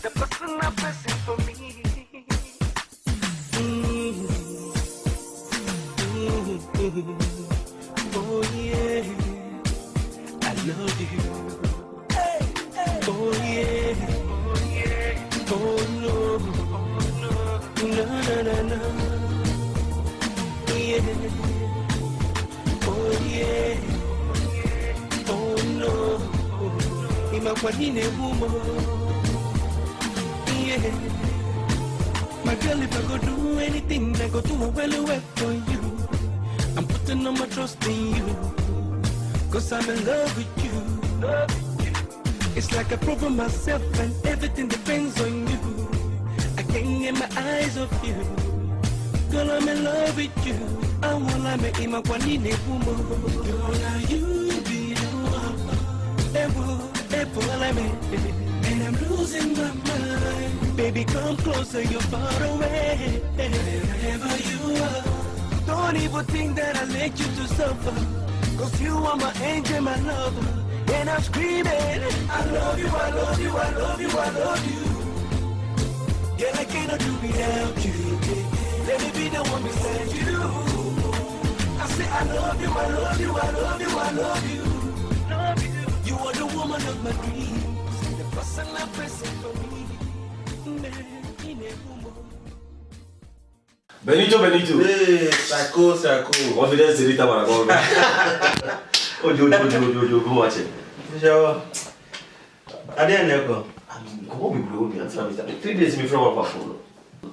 The person I'm pressing for me. Oh yeah, I love you. Oh yeah, oh no, no, no. Yeah, oh yeah, oh no. Imakwanine woman. Yeah, my girl, if I go do anything, I go do a well for you. I'm putting all my trust in you, 'cause I'm in love with you. It's like I prove myself and everything depends on you. I can't get my eyes off you. Girl, I'm in love with you. I want to make him a quanine woman. Girl, you be the one. And I'm losing my mind. Baby, come closer, you're far away. Wherever you are, don't even think that I let you to suffer. 'Cause you are my angel, my lover. And I'm screaming, I love you, I love you, I love you, I love you. Girl, I cannot do without you. Let me be the one beside you. I say I love you, I love you, I love you, I love you. You are the woman of my dreams. The person I'm pressing for me. Benito. Hey, psycho. Confidence is written on a goal. Oh, you go watch it. Sure. I didn't know. Come on, we blow me and 3 days before my phone.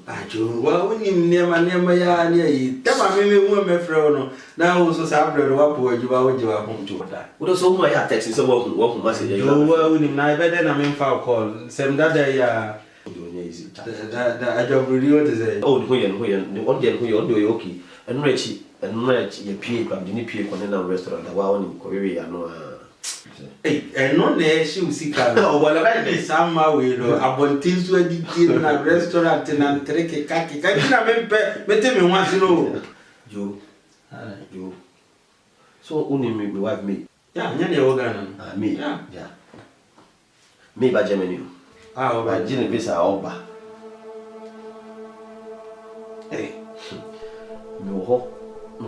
Ajo, well, when you near my ya near you, tell my me friend. Now, also, Sabra, what boy you are home to that. What also my text is a welcome message. You were winning my bed and I'm in foul call. Same that day, the job review to say, oh, the one day who you do okay, and Richie, your PA, but didn't PA Continental restaurant, the one in Korea. No, hey, and no, she will see car. Oh, well, I did somehow we know about things where you did in a restaurant and take a kaki. Can you remember? Tell me once you know. You. So, only me, my wife, me. Yeah, you're organ. Me, yeah. Me by Germany. Ah, by Genevieve Oba. Hey, no,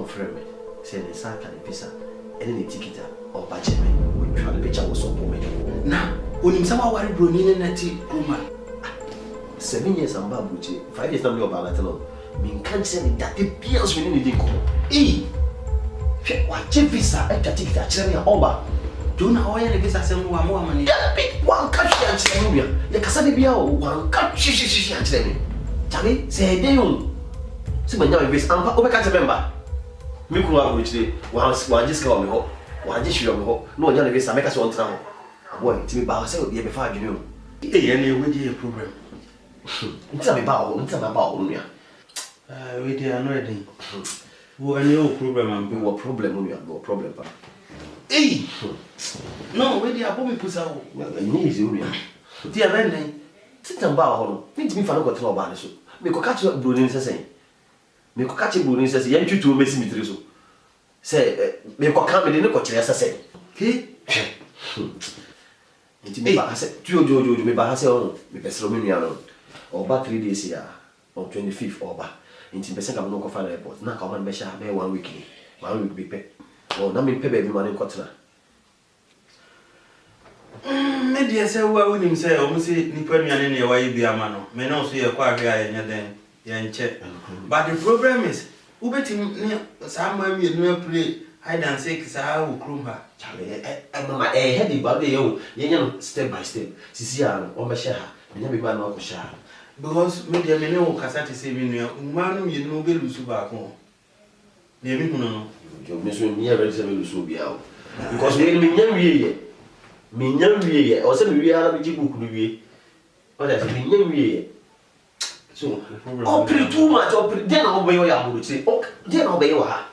friend. Say the sack and pizza, and any ticket or by Germany. We try the picture was so poor. now, when him somehow worry Brunine Netty, woman. 7 years and Babuchi, 5 years now, you're about to know. Me can't say that the bills we need to go. Eh, what visa and ticket at Germany Oba. Don't know why I guess I send more money. Yeah, big one catch and Serbia. The Casadibia, one catch and Serbia. Charlie, say they own. See, when you're with Ampa, over catch a member. Mikula, which they once one just go on me home, one just show me home. No, you're with some make us one time. Boy, to me, Bow, you're before you know. Hey, any way your program. Tell me about me. We are not ready. Who are your program? We were problem, we have no problem. Hey! No, where the apple puts out. Well, I need you. Dear man, sit and bow. Need me for no control about it. Make a catch up Brunin saying. Make a catch Brunin says, you to miss me through. Say, make a come in the coach, as I said. Hey? I said, Jojo, me by herself, because Romanian. Or about 3 days here, on 25th or back. In percent of no final airport. Now come and measure 1 week. 1 week be paid. Oh, na me pay baby money kwatena. Me dey say wa wonim say o say nipa nuane ne wa yi bia ma no. Me no so ye kwa hwe aye nya den. Ye nche. But the problem is, ubetim ne sama mi no play hide and seek sa wo krum ha. Chale mama head about the yo. Ye nya step by step. Sisi ya o me share ha. Me nya be ma no ko share. Because me dey me ne wo kasa te say bi nua. Uma no mi no be lusu ba ko. Ne mi hunu no. You miss me ready to be so be out. Because we me nyam o se me wi ara bi book no wi. O da se me nyam wi. So, oh, pretty too much, or then I'll be your yabu. Say, oh, then I'll be your ha.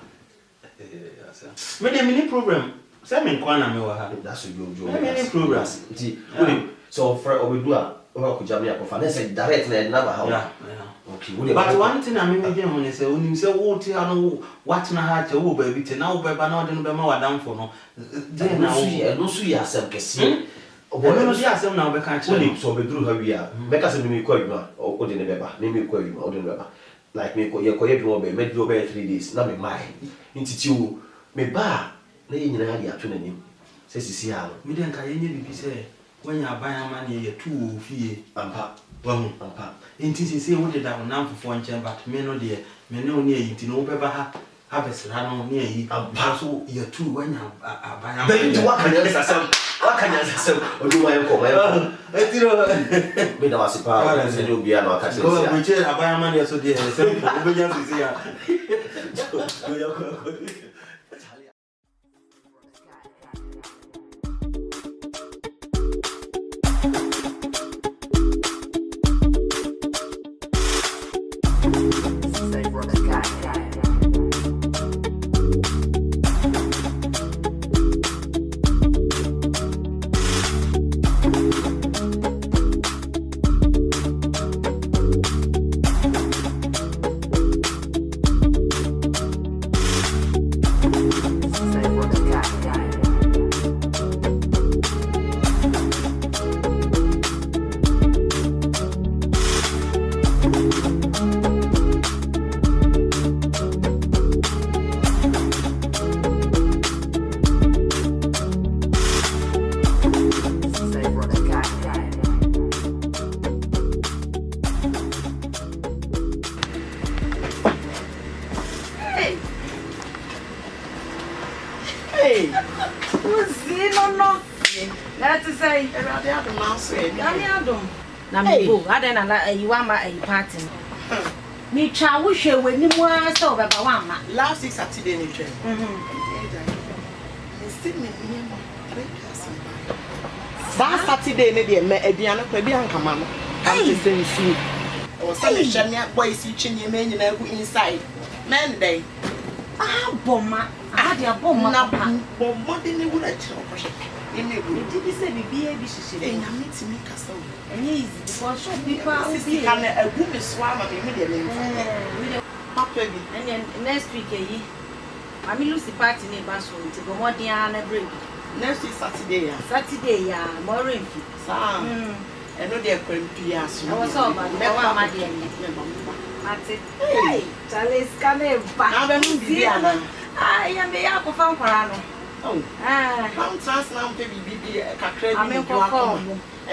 Me dey mini program. Say me kwana me wa ha. That's a good job. Mini programs. So for we do a we could jam me up for say direct na never how. Yeah. Okay, but one thing I mean again when say when you say what you know what na ha che wo ba bi te na wo ba na ode no be ma wadam for no then now no so ya asem kese obo no dia asem na wo be kan kire so be duru ha wi a be ka se me ko adwuma ode ne beba me me ko adwuma ode ne beba like me ko ye adwuma be me do be 3 days na me mai ntiti wo me ba na ye nyina ya ato nanim se sisi ha no me den ka ye nye bibi se wanya aban ma ne ye tu wo fie ampa wahu ampa enti se wo de da wonam fofo nche but me no de me ne oni eyi ti no wo be ba ha abesra no ne eyi ampa so ye tu wanya aban ma be nti wakanya sasem oduma ye ko ma enti no me da wasipa se do bia na wakase ko we che aban ma ne so de se wo be nya sisi ya na me go ada na you want my party me twa wo hwe wani mu asa obeba wa ma last 6 Saturday ni twa that Saturday ni de me aduane kwa bi ankama no am te sensu o se me hwe me boys chinye me nyina gu inside men dey bomma de bomma na bomma de ni wura chiro ko hwe did you say bibi bi shishire na meet me kasa o easy because some people be can agu me swama me de me papa bi and next week yi mami Lucy party ni ba so nti go mo dia na break next week Saturday ya mo renfi sa eno de kwampi aso I was all about the one ma de ni ate hey Charles kane ba na be mu bibi ana ya me ya ko fa nkwara no oh I'm trans now baby kakra bi do akọ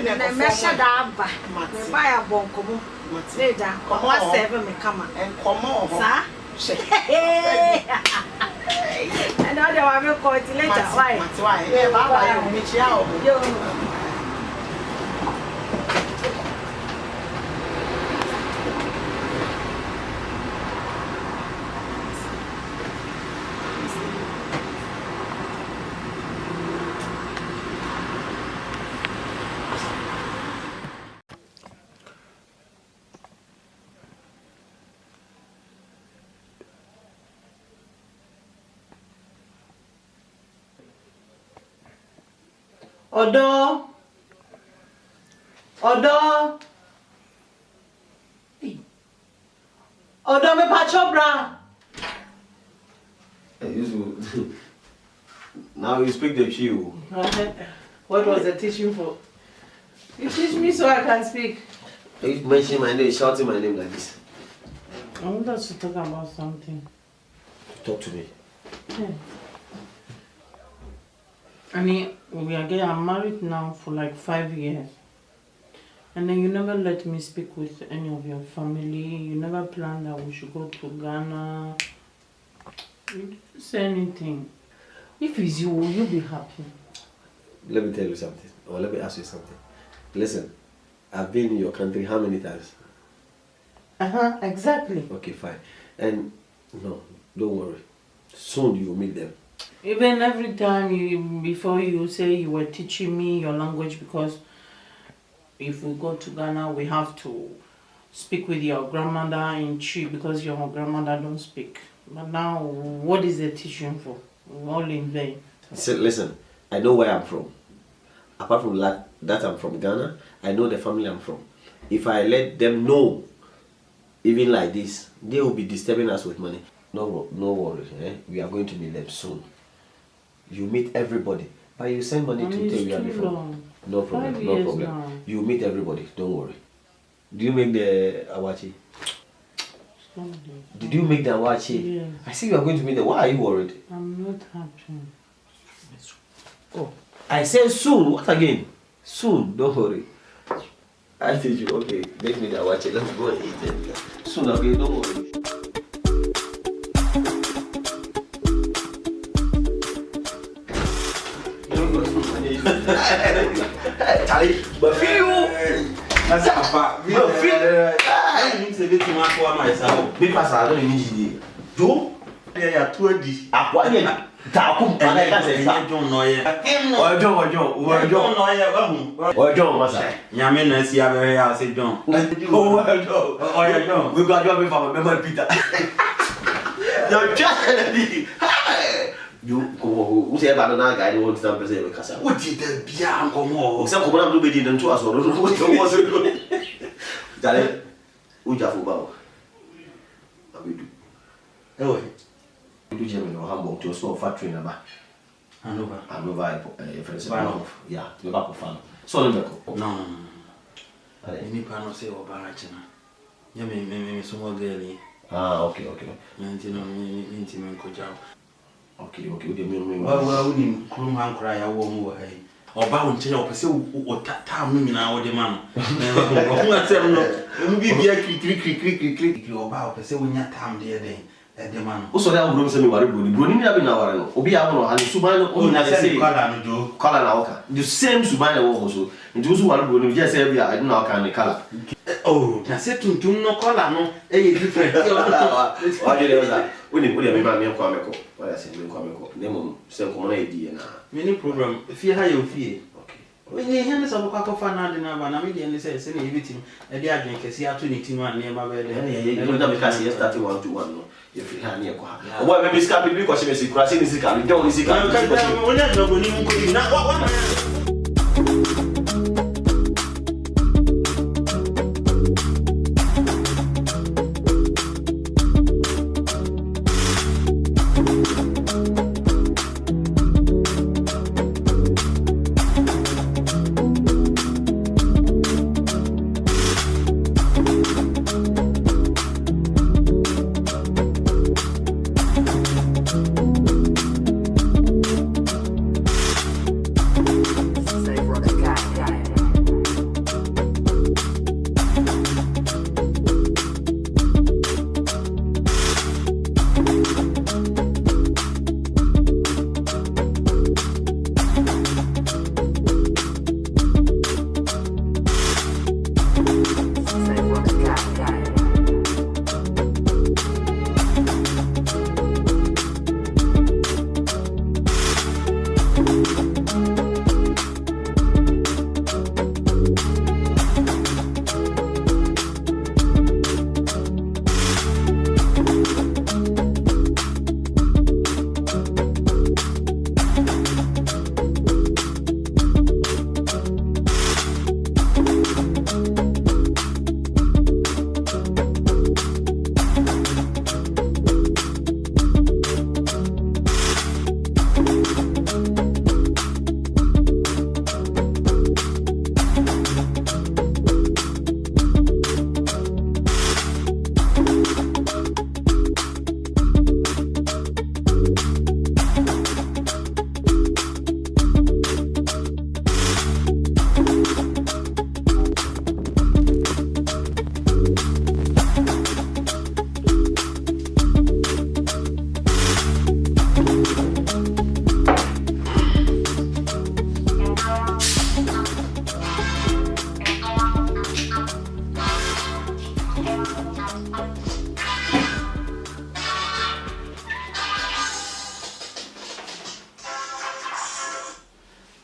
na me sha da ba me ba ya bonko mu le da komo 7 me kama en komo ho sa and all the wa me ko ti later why e ba yo me chia o yo Odo me pachobra. Now you speak the chill. What was the teaching for? You teach me so I can speak. You mention my name, shouting my name like this. I want us to talk about something. Talk to me. Yeah. I mean, I'm married now for like 5 years. And then you never let me speak with any of your family. You never planned that we should go to Ghana. You didn't say anything. If it's you, will you be happy? Let me tell you something, or let me ask you something. Listen, I've been in your country how many times? Exactly. Okay, fine. And no, don't worry. Soon you will meet them. Even every time before you say you were teaching me your language because if we go to Ghana, we have to speak with your grandmother in Chi because your grandmother don't speak. But now, what is the teaching for? All in vain. So, listen, I know where I'm from. Apart from that I'm from Ghana, I know the family I'm from. If I let them know even like this, they will be disturbing us with money. No worries. We are going to meet them soon. You meet everybody, but you send money to take you before. Long. No problem. 5 No years problem. now. You meet everybody. Don't worry. Do you make the awachi? Did you make the awachi? Yes. I see you are going to meet them. Why are you worried? I'm not happy. Oh, I said soon. What again? Soon. Don't worry. I teach you. Okay, make me the awachi. Let's go and eat it. Soon, okay? Don't worry. Charlie, but feel That's a fact. But feel I need to be to my for myself. Big pass, I don't need you. Joe? Yeah, 20. Aqua, Takum, and I can't say, don't know yet. or John, or John, Massa. Yamin, see, I very house, John. Oh, yeah, John. We got your from a member, Peter. You're just you who say about another guy who wants to present with Casa. What did the Bianco more? Some people have to be done to us, or don't know what was it. Darling, Ujafu, I will do. Oh, You do German or Hamburg to a small factory number. Hanover. Yeah, you're back of fun. So, No. Any panel say or Barachina. You mean, some more girlie. Okay. Intimate coach. Okay, what do you mean? Well, we didn't cry. I won't way. Or bow and tell you, or time now, the man. I said, no, be click, or bow, say, when you're time, dear day. The man. Also, that will say, what Bruni have been our Obiano and Subano, color the same Subano also. And those who are going to just say, I don't know how kind of color. Oh, I said to no color, no, different. What do you know? We didn't put a man in Comico. What I said, Nemo, same common idea now. Many problem, fear how you feel. When you hear some of fan, I immediately say, send everything, and they are drinking, see how to need to near my bed. Because he started 1 to 1. If you have near what maybe scabby because she is crashing his car, you don't see car.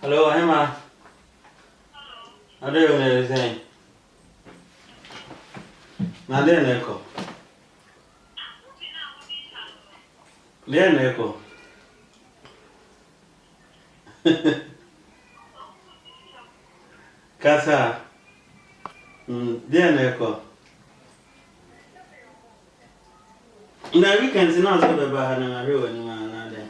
Hello, Emma. How do you say? Then echo. Then echo. Casa. Then echo. Na weekends na so be ba na hwe wani ma na de.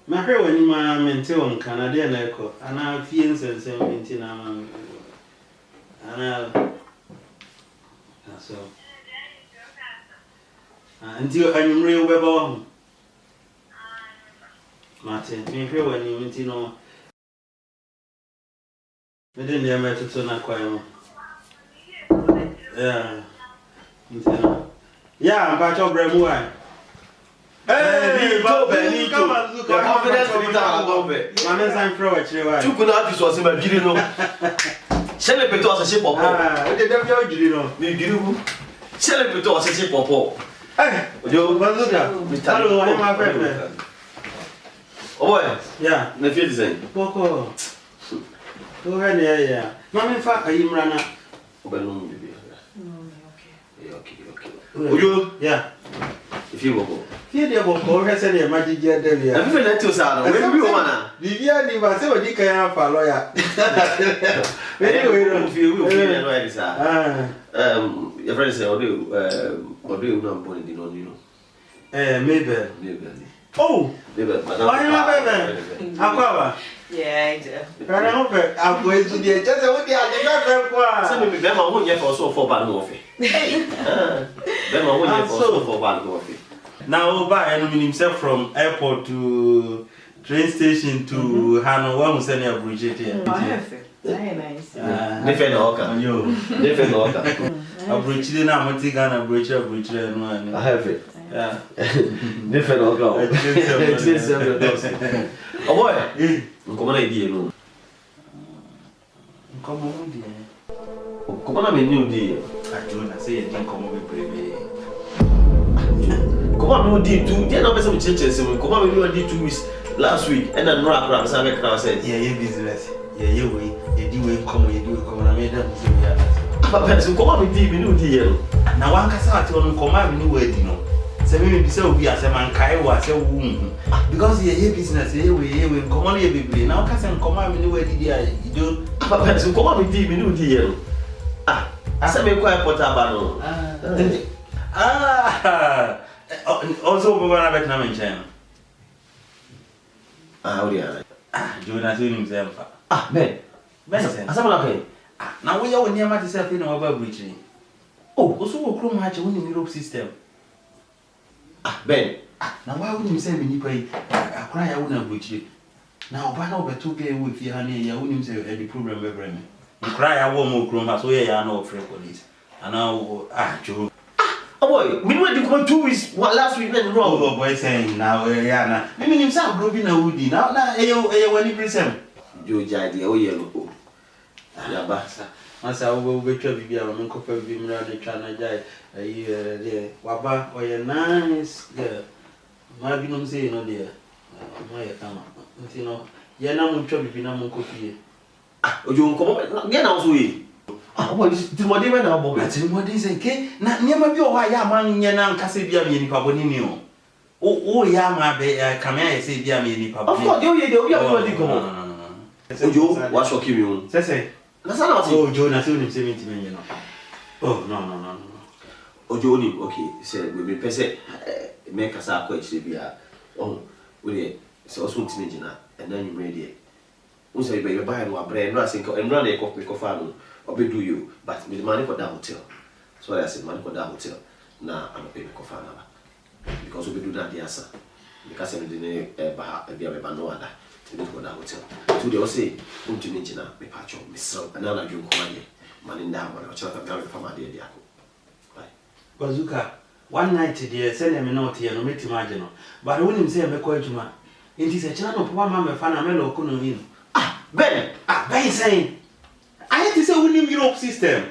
Ma hwe wani ma mente won Canada na eko ana fie nsense mente na ma ana so nti anwumre wo be ba wo Mate, me hwe wani mente no me de ne ma tutu na kwa yo yeah, I'm back over here. Hey, Benito, come on, Zuko. The confidence in that Gombe. My man's I'm pro actually. You could not be so simple, you know. Shall I put us a ship of the devil, you know. You shall I put us a ship of Hey, you hello, I'm my friend. Oh, yeah, the field is in. Poco. Go ahead, yeah. Mamma, fa, are you running? Ojo, yeah. If you go. Here they will go ahead and magic jet. I'm feeling too sad. Where do you want? Vivian, if I say what you can for lawyer. Anyway, don't feel right, sir. Your friend said, or do you not born in the you know? Maybe. Oh, maybe. Why not, baby? Yeah, I do. I'm going to the just what they are. Some of them are one year for so for bad coffee. Them are 1 year for so for bad coffee. Now, by enemy himself from airport to train station to Hanover, who send a bridge here. Very nice. Different organ. Different organ. A bridge, then I'm going to take a bridge, and I have it. Yeah. Different organ. Oh boy. Come on, idea, no. Come on, dear. Come on, I'm a new deal. I don't say it didn't come over, baby. Come on, no deal too. They're not messing with churches. Come on, we did 2 weeks last week, and then rock around. So I said, yeah, you business. Yeah, you do come, you do come. I made them say, yeah. But come on, we did, we knew deal. Now, one can start on come out, we knew where you know. So maybe so we as a man kai was a womb. Because your business, we come on here, baby. Now, can come out, we knew where you do. But come on, we did, we knew deal. I said, me quite put up. Also, we want to bet in China. Oh, yeah. Jonas himself. Ben. Ben, I said, now we are near myself in our breaching. Oh, also, we'll chrome hatch in the Europe system. Ben. Now, why wouldn't you say me pay? I cry, I wouldn't breach you. Now, by now, but 2 days with your honey, I wouldn't say any problem ever. You cry, I won't more chrome, so yeah, I know free police. And now, Joe. Oh boy, we went to go 2 weeks last week, then wrong. Oh, boy, saying now, yeah, I mean, himself, Robin, a woody. Now, when he present. You jadi, oh, yellow. Yeah, basta. As I will be trouble, be a woman, copper, be married, China, a year there. Waba, or a nice girl. My binom say, no, dear. My account. You know, you're not trouble, be no more coffee. Oh, you come up again, also. What is the money when I'm But what is a cake? Not near my view, why am Yana Cassibia in Pabonino? Oh, Yama, come here, say, Yam in Pabonino. Of course, you'll already go. Oh, you wash your kimmy. Say, that's not oh, Jonas, 70 million. Oh, no. Oh, Johnny, okay, said we will pass it. Make us our question be oh, we so soon to mention that, and then you made it. We say, baby, buy one brand, and run a coffee coffee. Or be do you, but with money for that hotel. So I said, money for that hotel. Now I'm a baby coffee because we do that, the answer. Because I didn't be a no other to go for that hotel. So they will say, won't you mention a patch of Miss Soap, and now I do come man in down, or children from my dear. Bazooka, one night, dear, send him a note here, no make marginal. But I wouldn't say I'm a coach, man. It is a channel of one mamma, fan, a mellow, couldn't win. Ben, Ben saying. I had to say we need Europe system.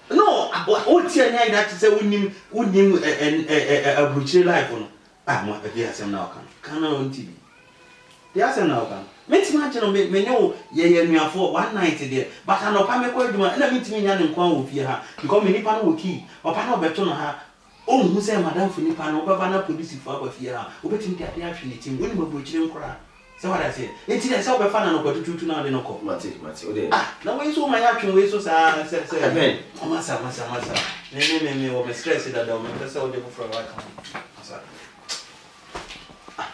No, what here that to say we need a butcher life on. My dear, some now can on TV. There's some now can. Let's imagine me know ye for 1 night there, but I know Pame Quadma, and I meet me and Quan with her, because many pan will key, or pan of beton her. Oh, who say Madame Philippa, no, Bavana police for our fear. Opening the action, when we put you in cry. So what I say, it's a self fan and about to now in a cop. Mati, ah, now we saw my action, we saw, say, Massa. Me, or stress that I'm going to sell them for a while.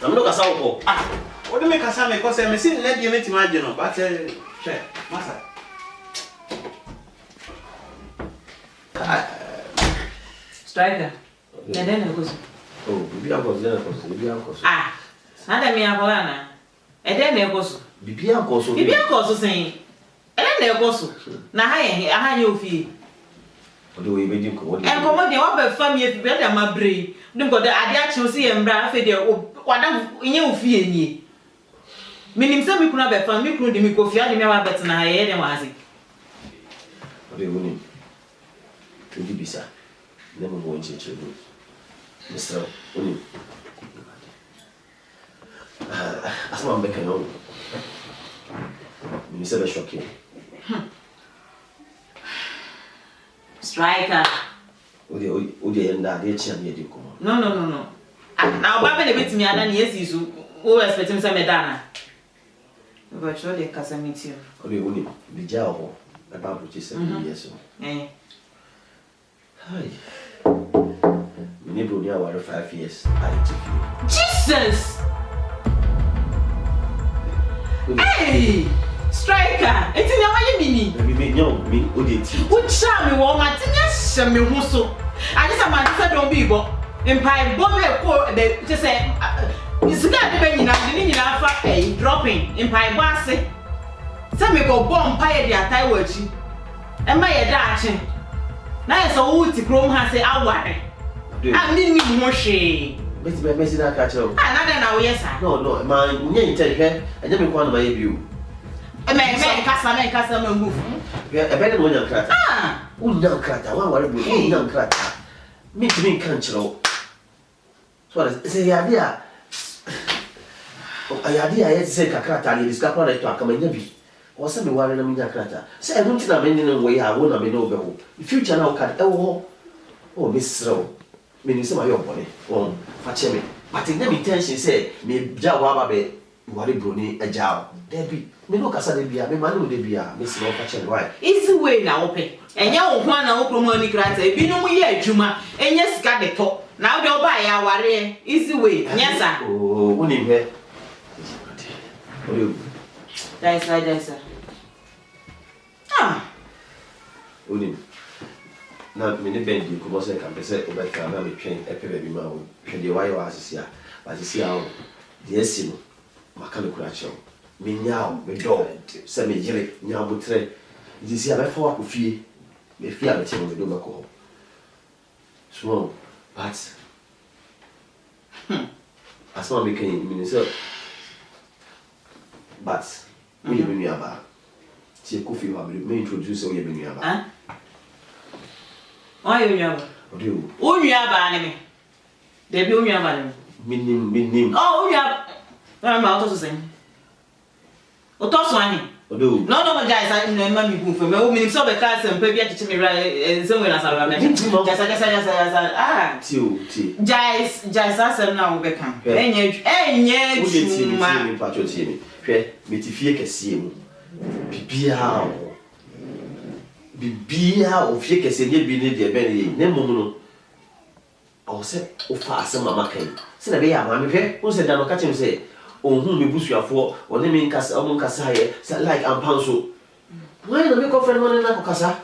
I'm not a sound. What do you make us have? Because I'm seeing let you make imagine, but share, Massa. Striker. And then it goes. Oh, maybe I was. Ah, Santa Mia Polana. And then it goes. Bibi also saying. And then it goes. Now, I had you feel. What do we make you come? And come on, the other family if better my brain. Don't go the idea to see and bra for the what you feel ye. Meaning some people have a family could be coffee and me better than I had and was it. What do you mean? To be sir. Never going to change. Mr. Uni. As my making on. You said a shocking. Striker. No. Now, Baba, a bit me, and yes, is who expect him some Medana. But surely, Casamity. Only the jail about which is 7 years old. Eh. Hi. Neighbor near 5 years. I took Jesus! Hey! Striker! It's in your meaning. you. Maybe no, me, who did you? What charm you want, Martinez? Me who I just a man said, don't be bo. Empire bomb, they just say, it's not depending on the Nina dropping. Empire Bassy. Some me go bomb pie the attire watching. Am I a dashing? Now it's a wood to grow has a hour. I mean, more she. But my message I catch up. Another now, yes, No, my name take her, and then one of my view. A man, customer move. Yeah, a better one young cracker. Ah, Young cracker, one worry, young cracker. Me to me can't you. So I say, the idea. I had said Kakata, this couple to come and never. Or some one in a minute cracker. Say, I don't think I'm in a way I won't have been over. The future now can, oh, Miss Rowe. Meaning some of your body, oh, fetch me. But in them intention say, me Jawabe, worry brony, a job. Debbie, me no Casa de Bia, me manu de Bia, Miss Rowe, fetch why. easy way now, open. And you want to open money crater, be no more Juma, and yes, got the top. Now they'll buy our easy way. Yes, sir. Oh, when you hear. That's right, sir. Ah, Unim. Now, many bend you could say, can be said, but can have a train a baby man. Can the wire was here, but you see how the Essimo, Macano Cratcho, me now, me dog, semi jelly, now would say, you see, I for up fear, me fear the chain of the Domaco. Small, but as one became minister. But we have been about. See, coffee, I will introduce all your been about. why you never? What do you? Oh, you have enemy. They be on your man. Meaning. Oh, you have. I'm out to sing. What else, Wanny? What do? No, guys, I know mammy who for me. So the class and baby to me right somewhere as I remember. Just ah, Tea. Jais, I said now become. And yet, me, patriotism. Me to fear can see him. Bibia of fear can say, be near Benny, Nemono. Or said, oh, fast, some mamma came. Said, I am, I'm here. Who said, I'll catch him say. Oh, whom you bush you for, or they mean Casa among Cassaye, said like I'm Panso. Why don't make a friend one in Casa?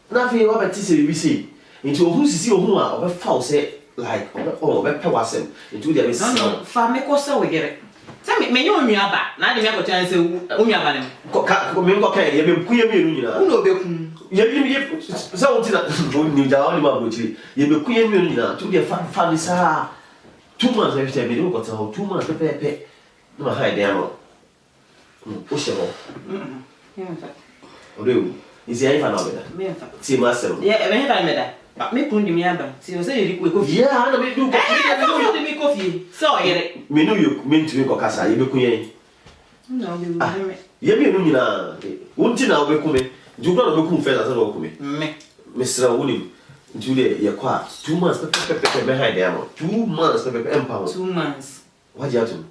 Nothing about Tissy we see. Into who's see whom are foul say like oh, Pewasem into the no, Family so we get it. Tell me, you me about now the member chance Umiaban. Okay, you've been queer me, you know, you something new down about you. You've been queer me to be a family, sir. 2 months every time you got a 2 months to pay. No, high down. Pushable. Is there even over? See myself. Yeah, I met that. But me put me up. See, you say you could. Yeah, I don't do coffee. So, me know you mean to make a casa, you look me. No, you mean, won't you now be coming? Do not look who fell as a local me. Mr. William, Today, you're quiet. 2 months, behind them. 2 months, empower. 2 months. What you have to?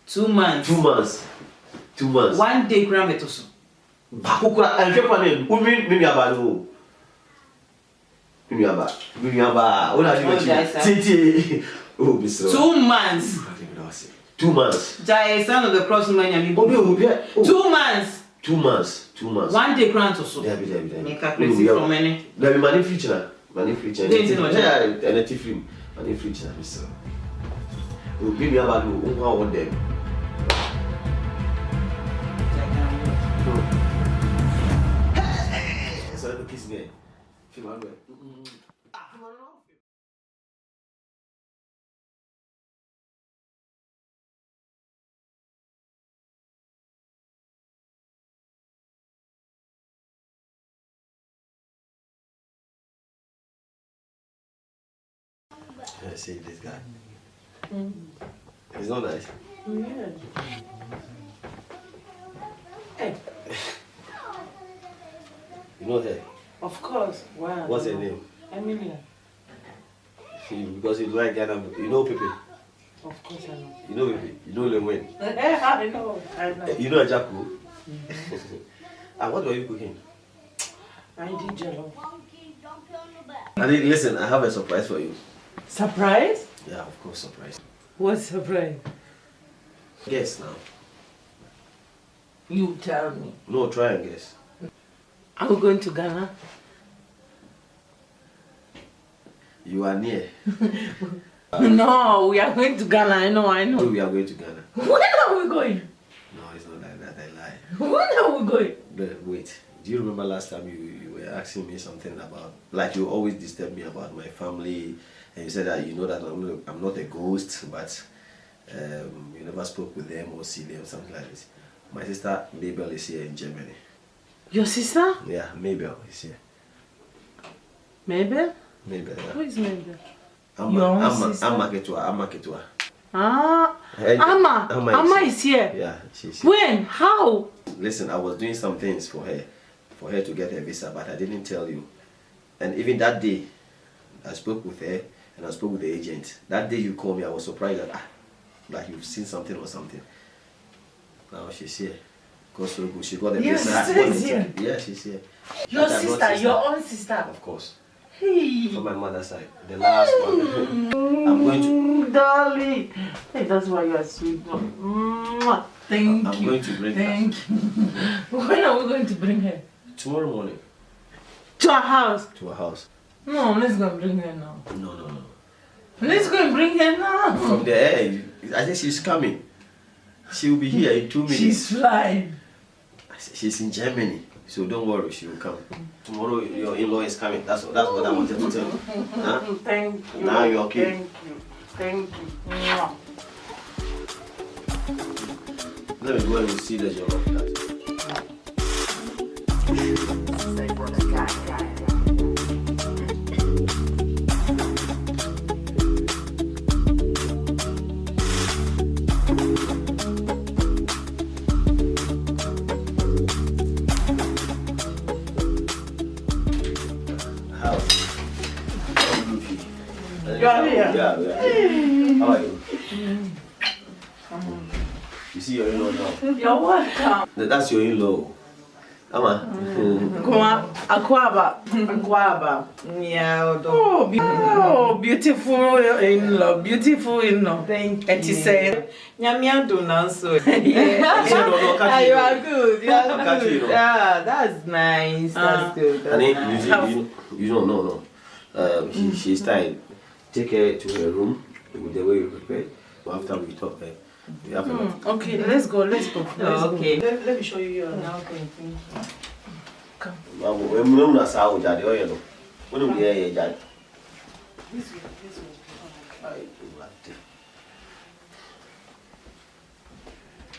2 months. 2 months. 2 months. 1 day, Grametoso. Bakukura, and your name. Who mean Miniaba? Miniaba. What are you doing? Oh, Mr. 2 months. 2 months. Jai, son of the cross man. 2 months. 2 months. 2 months. 1 day, Grantoso. Make a crazy from any. There be money future. Money future. Yeah, and a film. Money future, Mr. Who give me about who want them. So I kiss me. Feel my way. I see this guy. He's not nice. Yeah. Hey. You know her? Of course. Wow. What's her name? Emilia. Because you like Ghana. You know Pepe? Of course I know. You know Pepe? You know Lemwen? I know. You know Ajaku? And what were you cooking? I did jello. And listen, I have a surprise for you. Surprise? Yeah, of course, surprise. What surprise? Guess now. You tell me. No, try and guess. Are we going to Ghana? You are near. No, we are going to Ghana. I know. No, we are going to Ghana. When are we going? No, it's not like that. I lie. When are we going? Wait. Do you remember last time you were asking me something about, like you always disturb me about my family, and you said that you know that I'm not a ghost, but you never spoke with them or see them, something like this. My sister Mabel is here in Germany. Your sister? Yeah, Mabel is here. Mabel? Mabel, yeah. Who is Mabel? Amma Ketua. Ah, Amma is here. Yeah, she's here. When? How? Listen, I was doing some things for her to get her visa, but I didn't tell you. And even that day, I spoke with her and I spoke with the agent. That day you called me, I was surprised that like you've seen something or something. Now she's here. Because she got the visa. She's here. Yeah, she's here. Your sister, your own sister. Of course. Hey. From my mother's side. The last one. I'm going to... Darling. Hey, that's why you are sweet. Thank I'm you. going to bring her. Thank you. When are we going to bring her? Tomorrow morning. To our house? To her house. No, let's go and bring her now. No. Let's go and bring her now. From the air, I think she's coming. She will be here in 2 minutes. She's flying. She's in Germany, so don't worry, she will come. Tomorrow your in-law is coming. That's what I wanted to tell you. Huh? Thank you. Now you're okay. Thank you. Let me go and see the job. You are here? Yeah, we are here. How are you? You see your in-law now? You're welcome. That's your in-law. Ama. Akwaba. Yeah. Oh, beautiful in-law. Beautiful in-law. Thank And she said, Nyamia do now so. You are good. You are I'll good. you. Yeah, that's nice. That's good. And then you don't know. She's tired. Take her to her room with the way you prepare. After we talk, we have a okay, let's go. Okay. Let me show you your. Okay, thank you. Come. When we are sao jadi oh yellow. When we are jadi. This way.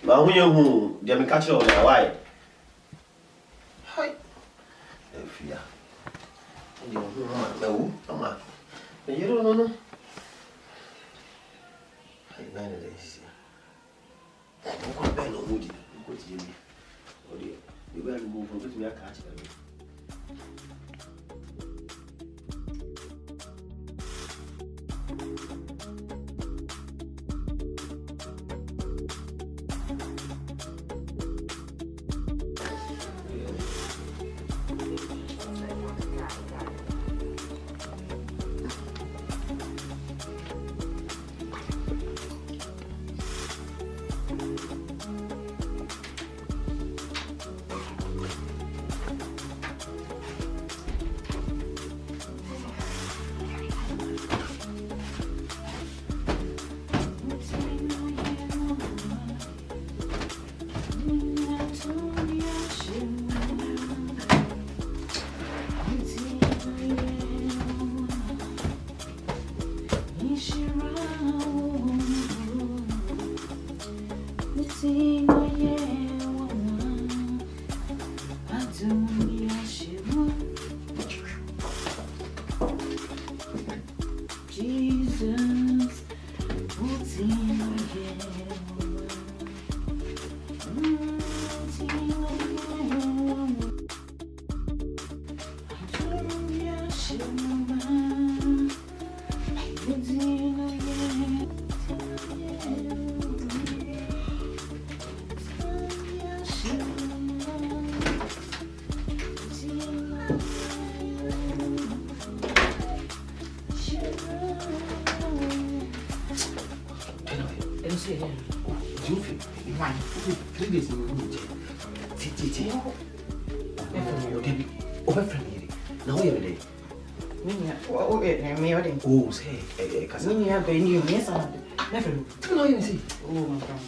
Ma hu ye hu, dia me catch on na why? Hi. Efia. Ndi hu ma hu, ama. You don't know. I nine days. I'm going to bend on Moody. Go to Jimmy. Oh dear. You better move from this. We are catching them. Oh, say, because I have been you, yes, I never know you see. Oh, my God.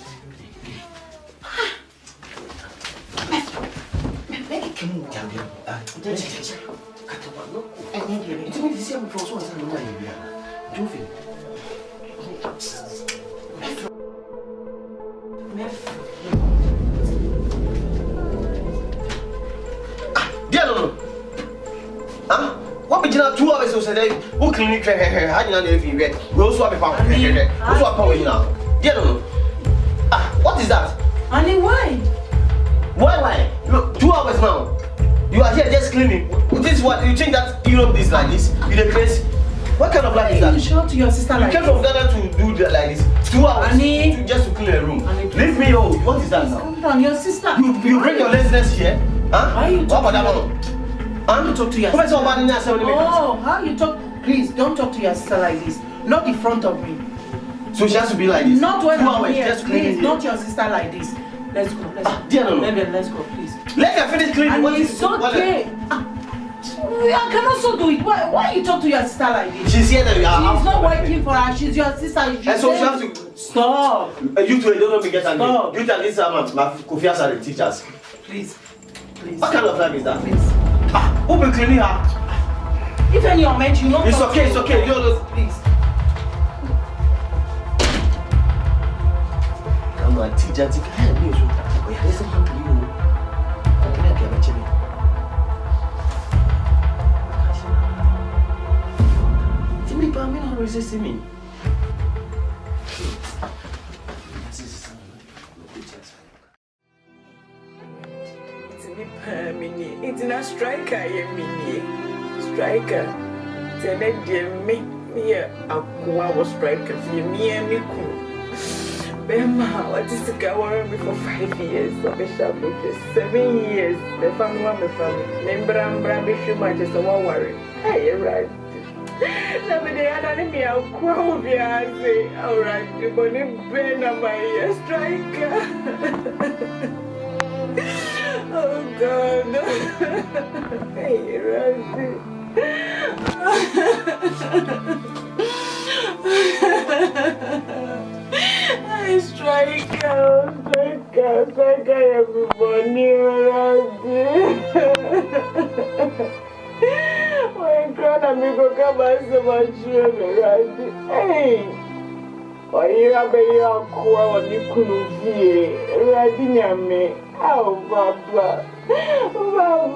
What be 2 hours so say who clinic how you know if you get we also have found also have power now. What is that? Honey, why? Why? Look, 2 hours now. You are here just cleaning. This is what you think that Europe is like this? You the crazy? What kind of life is that? You show to your sister You like came from Ghana to do that like this. 2 hours Honey. just to clean a room. Honey, Leave me alone. What is that now? Calm down, your sister. You bring your laziness here? Huh? Why you what about that talking? one? How you talk to your sister? Oh, how you talk? Please don't talk to your sister like this. Not in front of me. so she has to be like this. Not when 2 I'm hours here. just cleaning. Please, not your sister like this. Let's go. Let's go. Dear, no. Let's go, please. Let her finish cleaning. And What it's is okay. I can also do it. Why you talk to your sister like this? She's here that we are. She's not working for her. She's your sister. And so she has to stop. You two don't know me get angry. Stop. You tell this my Kofi are the teachers. Please. What kind of life is that? Please. Who been cleaning her? If any are meant, you know. It's okay. You know. Please. I'm a teacher. Listen to you. Me, but I'm not resisting me. It's not striker, striker. Tell me, a was striker for me and me. Bema, what is the guy me for 5 years? The bishop, 7 years. The family, my family. Member, I'm Bishop, I just don't worry. Hey, right. Nobody had me a crowd, yeah. All right, you want to bend on my striker. Oh, God. Hey, Randy. Striker, everybody, Randy. My grandamigo come and so much, Randy. Hey. Why you have a young crowd you couldn't hear? Randy, me. Oh, Baba. Oh,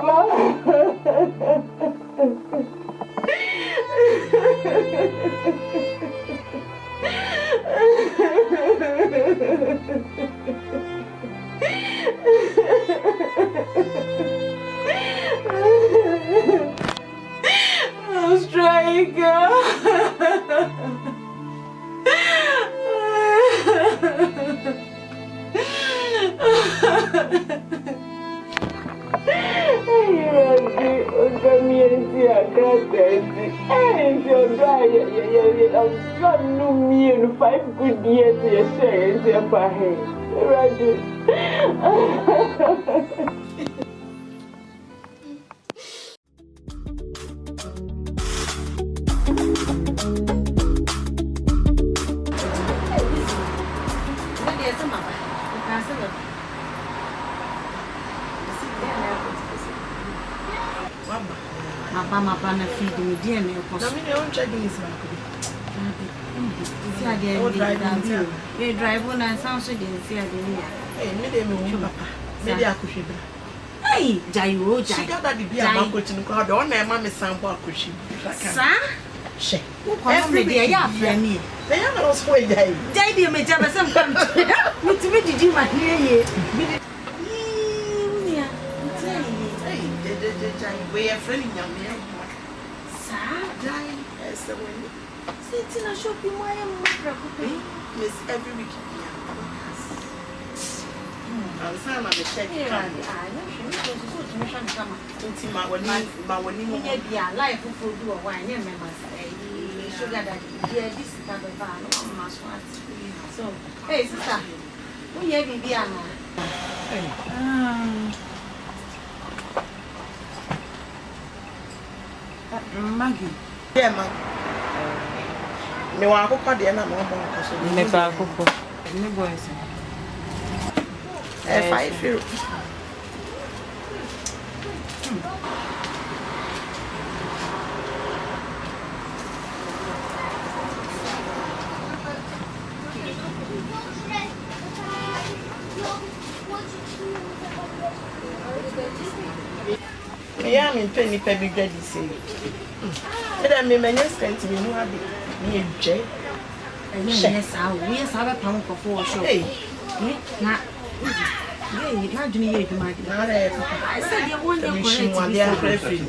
striker. I'm 5 good years to share and your pay. Mapa na feed me dear me Na me don't check this man. see I dey drive on and sound so dey see I dey here. Hey, me dey me wo papa. Me dey akuhwe. Hey, Jayo, Jay. Sugar daddy be a man coaching crowd. Don't na ma me sample akuhwe. Sa? She. Every day ya friend me. They are not so Jay. Jay dey me jaba some come. Me to me didi ma here. We are friendly young man. Sa? Jay, yes, the way. Sit in a shopping mall and Miss every week. I'm saying I'm a check. I know she was so to mission come. Until my when you be a life who do a wine, yeah, members. Sugar daddy, yeah, this is kind of van. So, hey, sister, who you be a Maggie. yeah, man. Me want to call the end of my phone. Me ba koko. Me boys. If I feel. Yeah, I'm in 20 baby ready say. But I mean, my next friend to me, no have me a J. Yes, I pound for sure. Hey, Not. Yeah, not doing it, my dear. I said you want to machine one day I'm free.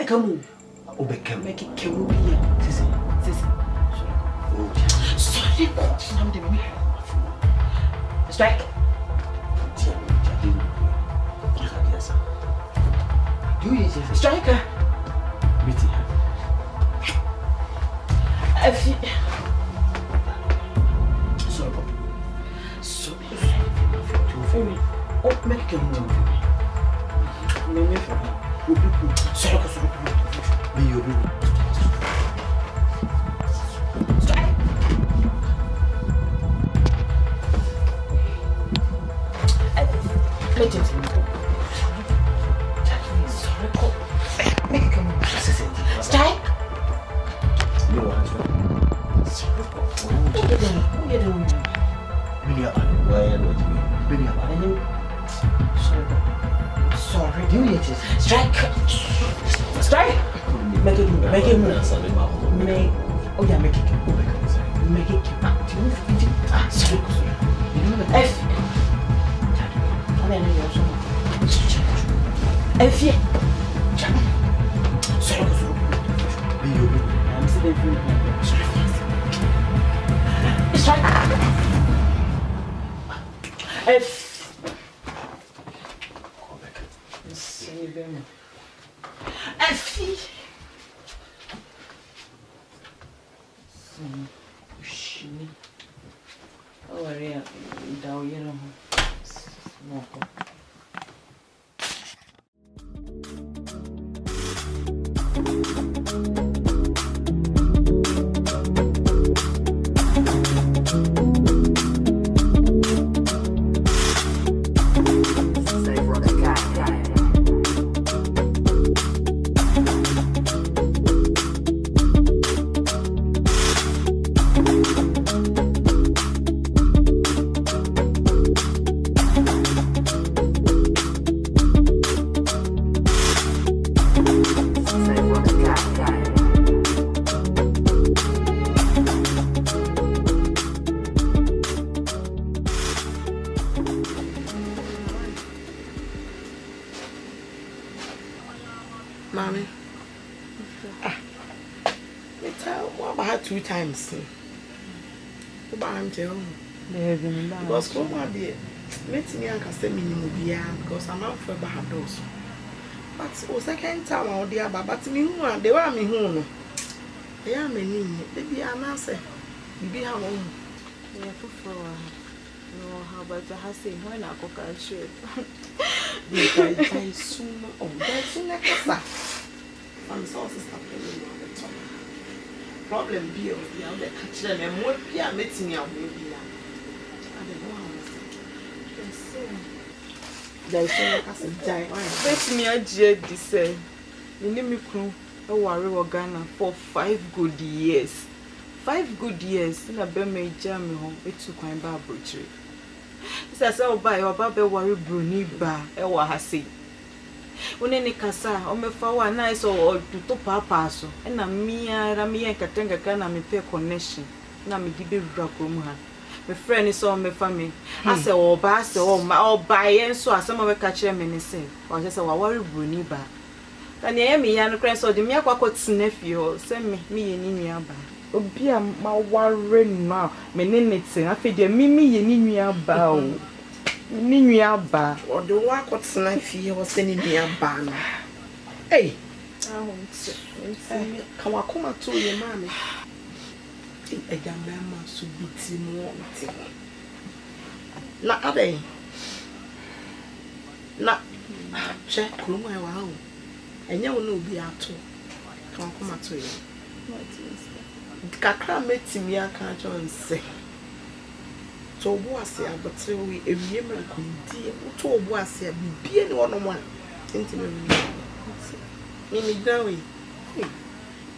Come on. Make it kill me. Sorry, strike. Do you striker? Sorry. Oh, make him move. Me for him. Will be good. So me you be. Strike. Let him see. Sorry, make him move. Strike. You know what? Sorry, who you doing? Many are why are not you? Many are. Sorry. Do you hear? Strike. Strike. Make it move. Make it move. Make. Oh yeah, make it move. Make it move. Ah, sorry. You know the F. I don't know your F. Sorry. I'm sitting. Strike. F. F. Shini. Oh, area down here. Smoke. Mommy. Me tell what about 2 times. What about him tell? Because come on there. Let me say minimum because I'm out for about those. But the second time out there, but me who they were me who no. They are me baby I'm not say. Baby how long? Yeah, for no, how about I say when I cook a shit? They soon. Oh, that's soon like that. I'm so happening on the top. Problem be of the other catch them and what be a meeting out maybe. I don't know how there's so die. Let me adjust this. You need me crew. I worry Ghana for 5 good years. 5 good years. In a Burma jam home, it took my Bible tree. Says I'll buy your baby worry bruni bar, Ewa Hasi. When any casa, or me for nice or to papa so, and a me Katenga Ghana me pay connection. Now me give it rock room. My friend is all my family. I say, oh, bass, oh, my all buy and so some of a catcher men say, or just a worry bruni bar. Can you hear me? And the so the Miaqua's nephew send me in Yaba. Obi a ma worry now. Me nene I feel the mimi in Yaba. Ni Yaba. Or the work what's nephew was sending me a ban. Hey, I won't say. Come on, to your mammy. A young man should be Timon. Not a day. Not check, crew my wow. And you will be out. Come to you. Kakra met me, I can't say. So, was I but so we a yeoman could dear, to was I be any 1 on 1. Intimate. Mimi Dowie.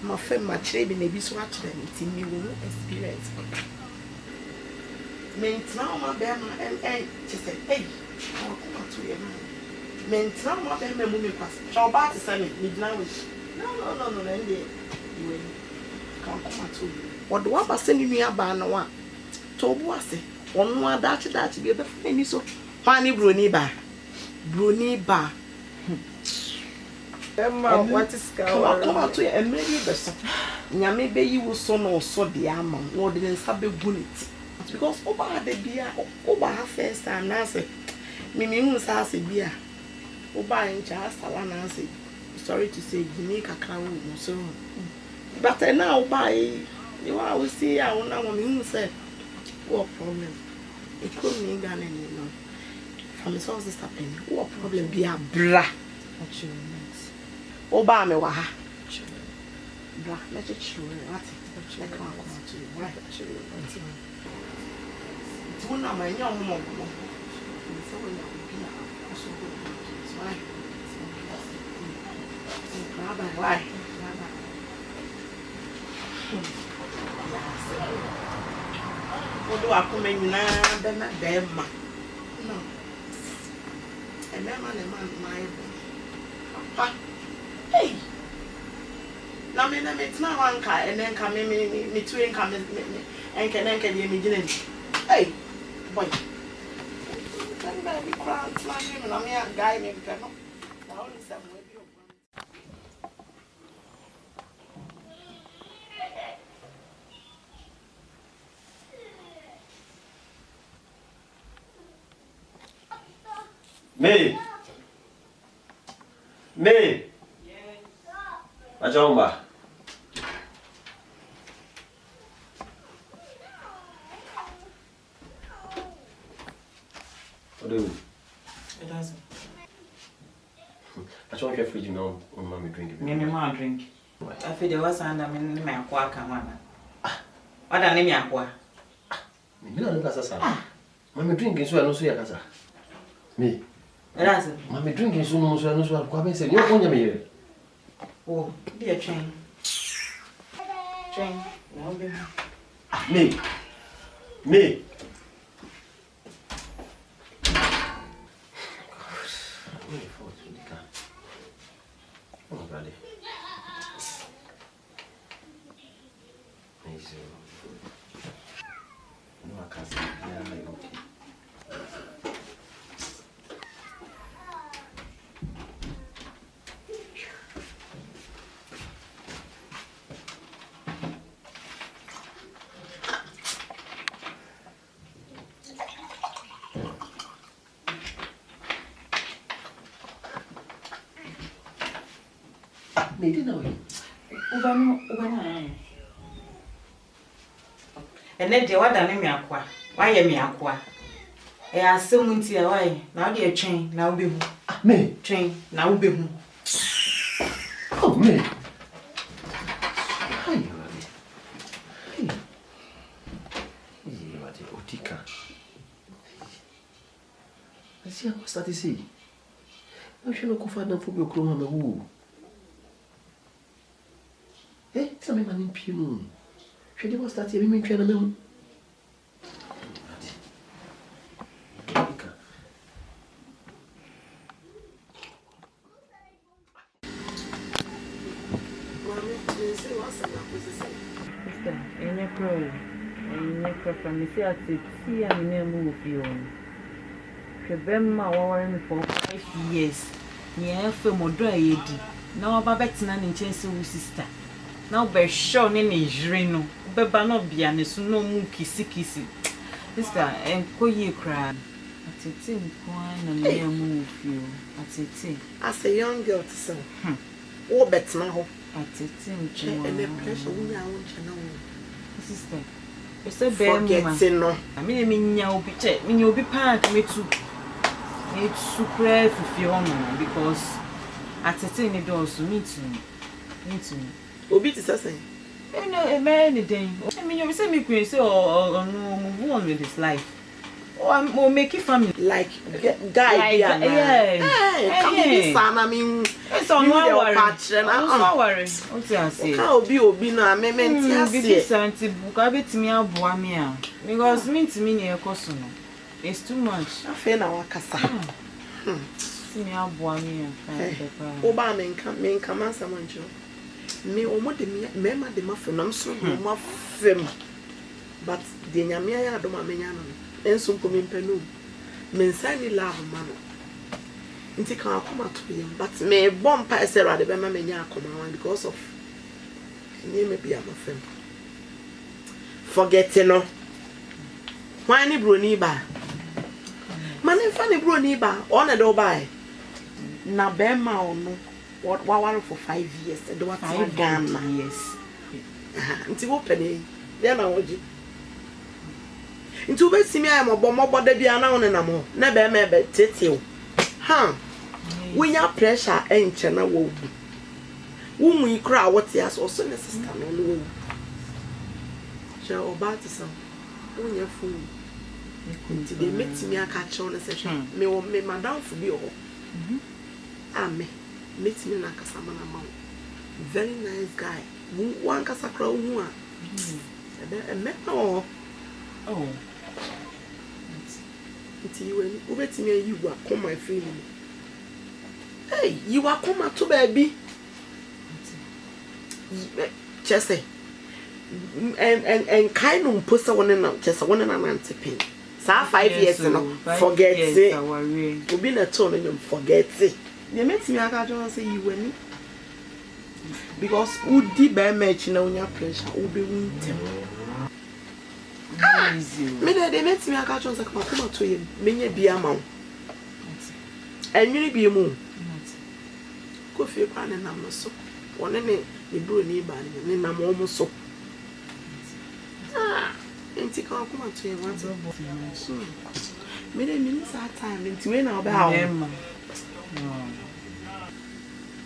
My friend, my baby, maybe swatch them. It's in me will experience. Means now my bear, and she said, hey, I'll come to your man. Means now my bear, my woman pass. Shall buy to send it midnight. No, then you can't come to you. What do I send me a banner one? Told was it? One more that be a friend so. Fanny Bruni bar. What is come out to you and maybe the maybe you will so the armor, or didn't sub a bullet. Because over the beer, over her first time, Nancy. Mimi who's asked a beer. Over in Charles Nancy. Sorry to say, you make a crow, so. But I now buy you always see our woman who said, what problem? It couldn't mean Ghanaian, you know. me so sister Penny. What problem be a bra? Oba me wa ha. Bra, let it chill. What? Let come to you. Why? It's one of my young mom. So when you why? What do I come in now? Then not them. No. A man, my. Hey. Now me it's not one car and then come me two and come and can me. Hey, boy. Can be crowned, and I'm a guy named Colonel. Now only some way. Me. Ajomba. What do you mean? It doesn't. I don't care if you know mommy drink. Me ma drink. I feel there was and I mean me akwa kan wana. What da me akwa? Me no kasa sa. Mommy drink so no so ya kasa. Me. It doesn't. Mommy drink so no so kwa be say you onya me here. Oh, be a train. Train. Now be Me. Me. Oh, buddy. No, I can't see. Yeah, I'm okay. Me didn't know him. Ubana. And then the what done me akwa. Why me akwa? E asem nti e why? Now dey train, now be hu. Me Train, now be hu. Oh, me. Hi, buddy. Hey. Hey, buddy. Otika. Asi ako start see. Eu chego com fada pro meu croma meu. Eh, ça me manie pied non. Je dis moi start me me twena mesmo. Any from the theatre, see a movie on. Shebemma warring for 5 years. Yeah, film or dry. Now, Babettina and Chancellor sister. Now, be sure any Jreno, Beba no be an is no moo kissy. Sister, and Koye cry. At a tin, wine and near move you. At a tin. As a young girl to say, oh, bet now. At a tin, and the pressure we are on channel. Sister. Forgetting no. I mean, you'll be check. You'll be packed me too. It's super fulfilling because at a time it also me too. Obi to say, you know, a man day. I mean, you say me crazy or no move on with his life. Or make it family like guy. Yeah, come in, son. I mean, it's on one worry. Don't worry. What I say? How be no amendment? Yes, Asante book. I bet me a boamia because me to me near Kosono. It's too much. I feel now, Cassa. See me a boamia. Obama come and someone. Me, or what the member the muffin, I'm so muffin. But the Yamia don't mean. And some come in Penu. Men sign love, man. And take our come to him, but may bomb pass around the Bama Mania come because of name may be a friend. Forgetting no. Why any brony ba? Man, if funny brony ba, on a do by. Na Bema or no, what for 5 years, and what 5 years. Until opening, then I would. Into be see me I am a de bia na one na mo. Na be me be tete. Ha. When your pressure ain't na wo. Wo mu ikra what yes also ne sister no no. She oba ti sam. Wo nya fu. Nti de metimi aka chew ne se me madam fu bi o. Ame. Metimi na kasama na ma. Very nice guy. One kasa kra hu a. Me no. Oh. Nti you ubetimi you wa come my friend. Hey, you are come to baby. Chese. And kind of poster one and just one and antipin. Sa 5 years no forget it. You been a tone and you forget it. They makes me I say you win. Because who did by match now your pressure will be winter. Me they makes me I can't just come to him. Many be a mount. And you be a moon. Go feel pan and I'm so. One in the brew nearby and I'm almost so. And take our come to you once. Many minutes at time into when I'll bow.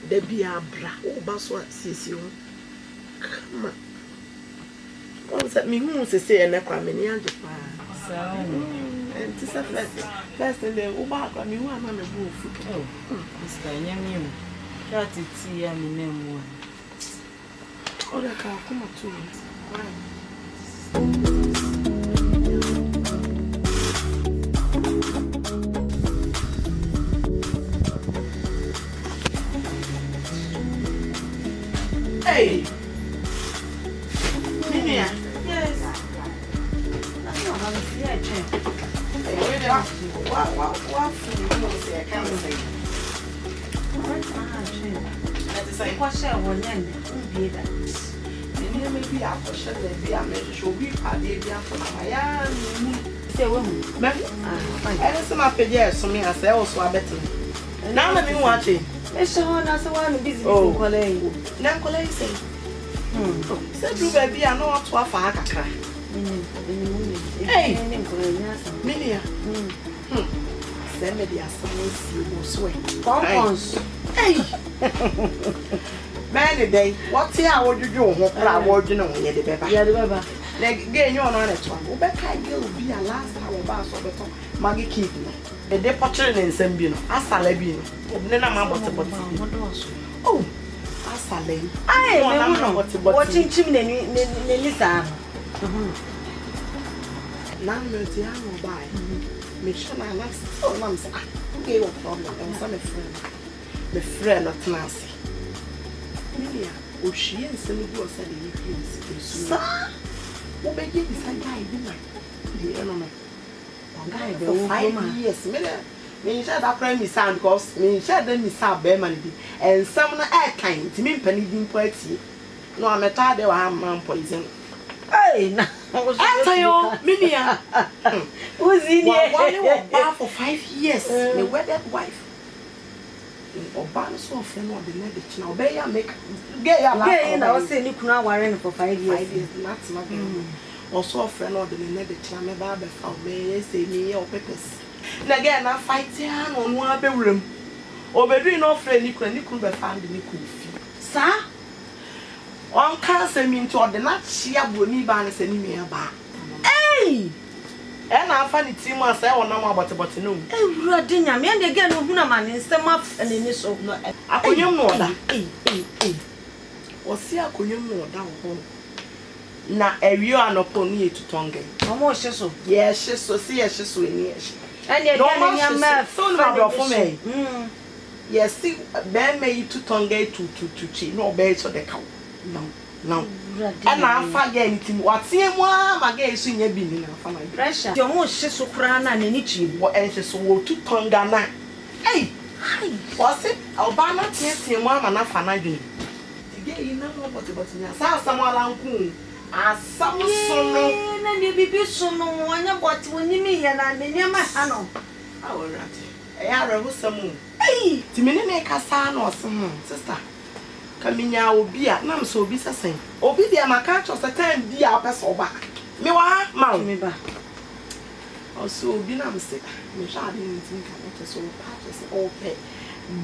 There be a bra, oh, Baswa sees you. Come on. What was that me who was to say and never many and and this first and then Oba, I mean, one man a wolf. Oh, Mr. Yammy. That it's here, I mean, name one. Oh, that can come up to it. Hey! Minia? Yes. That's not how it's here, Jim. What food you say? I can't say. That is like what shall one end? Be that. And maybe I for sure that be a measure should be a baby for my say, woman. I don't see my pediatric, so me, I say, also, I bet. Now let me watch it. Let's show her as a one busy. Oh, now, Colay say, said you, baby, I know what to offer. Hey, Minia. Send me the assignments you will swear. Hey, man, day, what's here? What you do? What I want you know, yeah, the baby. Yeah, the baby. Like, get you on it. Rebecca, you'll be a last hour bass of the top. Maggie keep me. A departure in Sambino, Asalabino. Oh, Asalem. I am watching chimney in Lisa. Now, Mertiano by Mission. I love so long. Gave a problem and some friend. The friend of Nancy. Milia, oh, she and Sally was said in the sir. What made you decide I didn't the enemy? Guy, for 5 years, me share that crime is sound because me share them is sound bear and some air kind to me penny being poetry. No, I'm a tired of man poison. Hey, I tell you, Minia, who's in here for 5 years? The wedded wife. Or ban so friend or the next now, bear make gay. I was saying you could not warrant for 5 years. 5 years, not also, friend or the next time, about the family, say me or peppers. And again, I fight on one bedroom. Or bedroom no friend, you could be found in the cool feet. Sir? On cancer mean to the not sheer bonny banners and me about. Hey! And I find it too much. I know about the no. Eh, Radinia, me and again, who man in some of an initial. I could you know that. Or see, I could you know down home. Na area no pony to tongue. Almost so. Yes, she's so see, she's so near. And yet, no so no for me. Yes, see, Ben may to tongue to cheat, no beds for the cow. No. And I forget anything. What's him? My gay soon you been in a pressure. Your most so crown and any cheap, what else so to tongue down. Hey, what's it? I'll buy not yes, him one and a fan. I do. Today, you know what about me. I saw someone like as some son, and you be so no one about when you mean, and I near my hand. I will rat. I are a some. Hey, to me, make a son or some sister. Kaminya obi a na so obi sesen obi dia maka cho certain dia pesa oba me wa ma me ba Also, be na me say, me sha dey meeting can so patches all pay.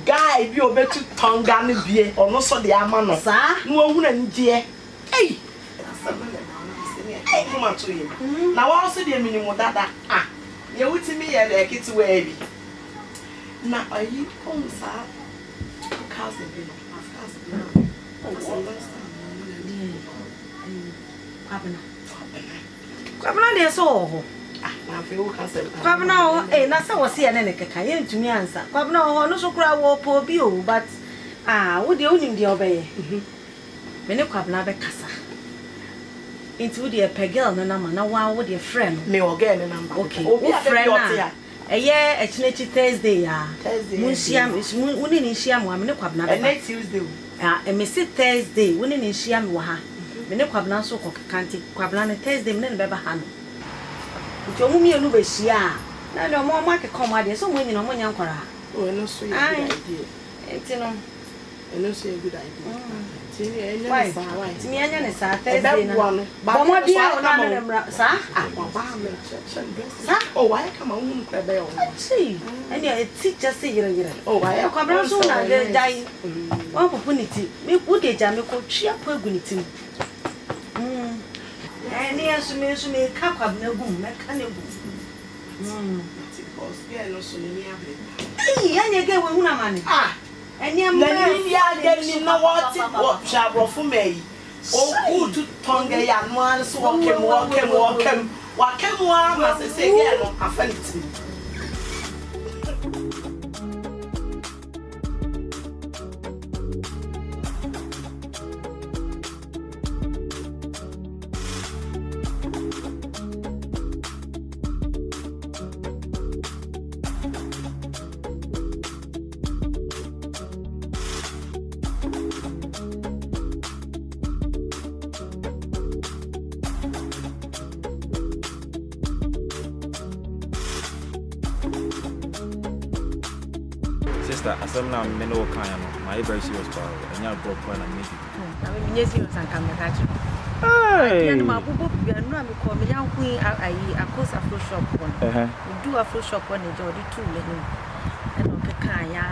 Guy bi obetu tonga ne bie, ono so de ama no. Sa? No hu na nje. Hey. Hey, come on to him. Now I also dey minimum dada. Ah. Ye wuti me ye le kiti we bi. Na ayi on sa. Cousin bi no. Cousin. Kwabena de so Na fe wo cousin. Kwabena o na se wo se ye ne keka ye ntumi ansa. Kwabena o no so kura wo po bi o but wo de onim de obeye. Me ne kwabena be kasa. Into wo de pegel no na ma na wa wo de friend. Me o get me number. Okay. Wo friend na. Eye echinechi Thursday ya. Munshia woni ni nhia mo amene kwabena be. Next Tuesday. Me say Thursday woni ni nhia me wo ha. Me ne kwabena so ko kanti kwabena ne Thursday me ne be ba ha no. Nti omu mi enu be hia. Na le omo ma ke come ade so mo nyina omo nya nkora. Oh, no so good idea. Enti no. No so good idea. Why? Timi anya ne sa Thursday na. Ba mo dia o na me mra sa? Ah, ba me sa. Oh, why come on kwebe o. See. Any a teacher say yire. Oh, why kwabena so na de dai. Wa popuniti. Me wo de ja me ko twia po aguniti. Any assume ka kwabena gum me ka ne gum. Because yeah no so ni abre. Hey, anya ge we huna mane. Ah. Any am Na ni ya ge ni na what sha brofo me. O good tongue ya no an so wakem ma se ge no afanti. Asem na me no kan no my very serious power enya bro point na me na me nye serious an kam ka chi hey ani ma bobo bia no am ko me yan hu ayi akos afro shop one do afro shop one je odi tu le ni e no ke kan ya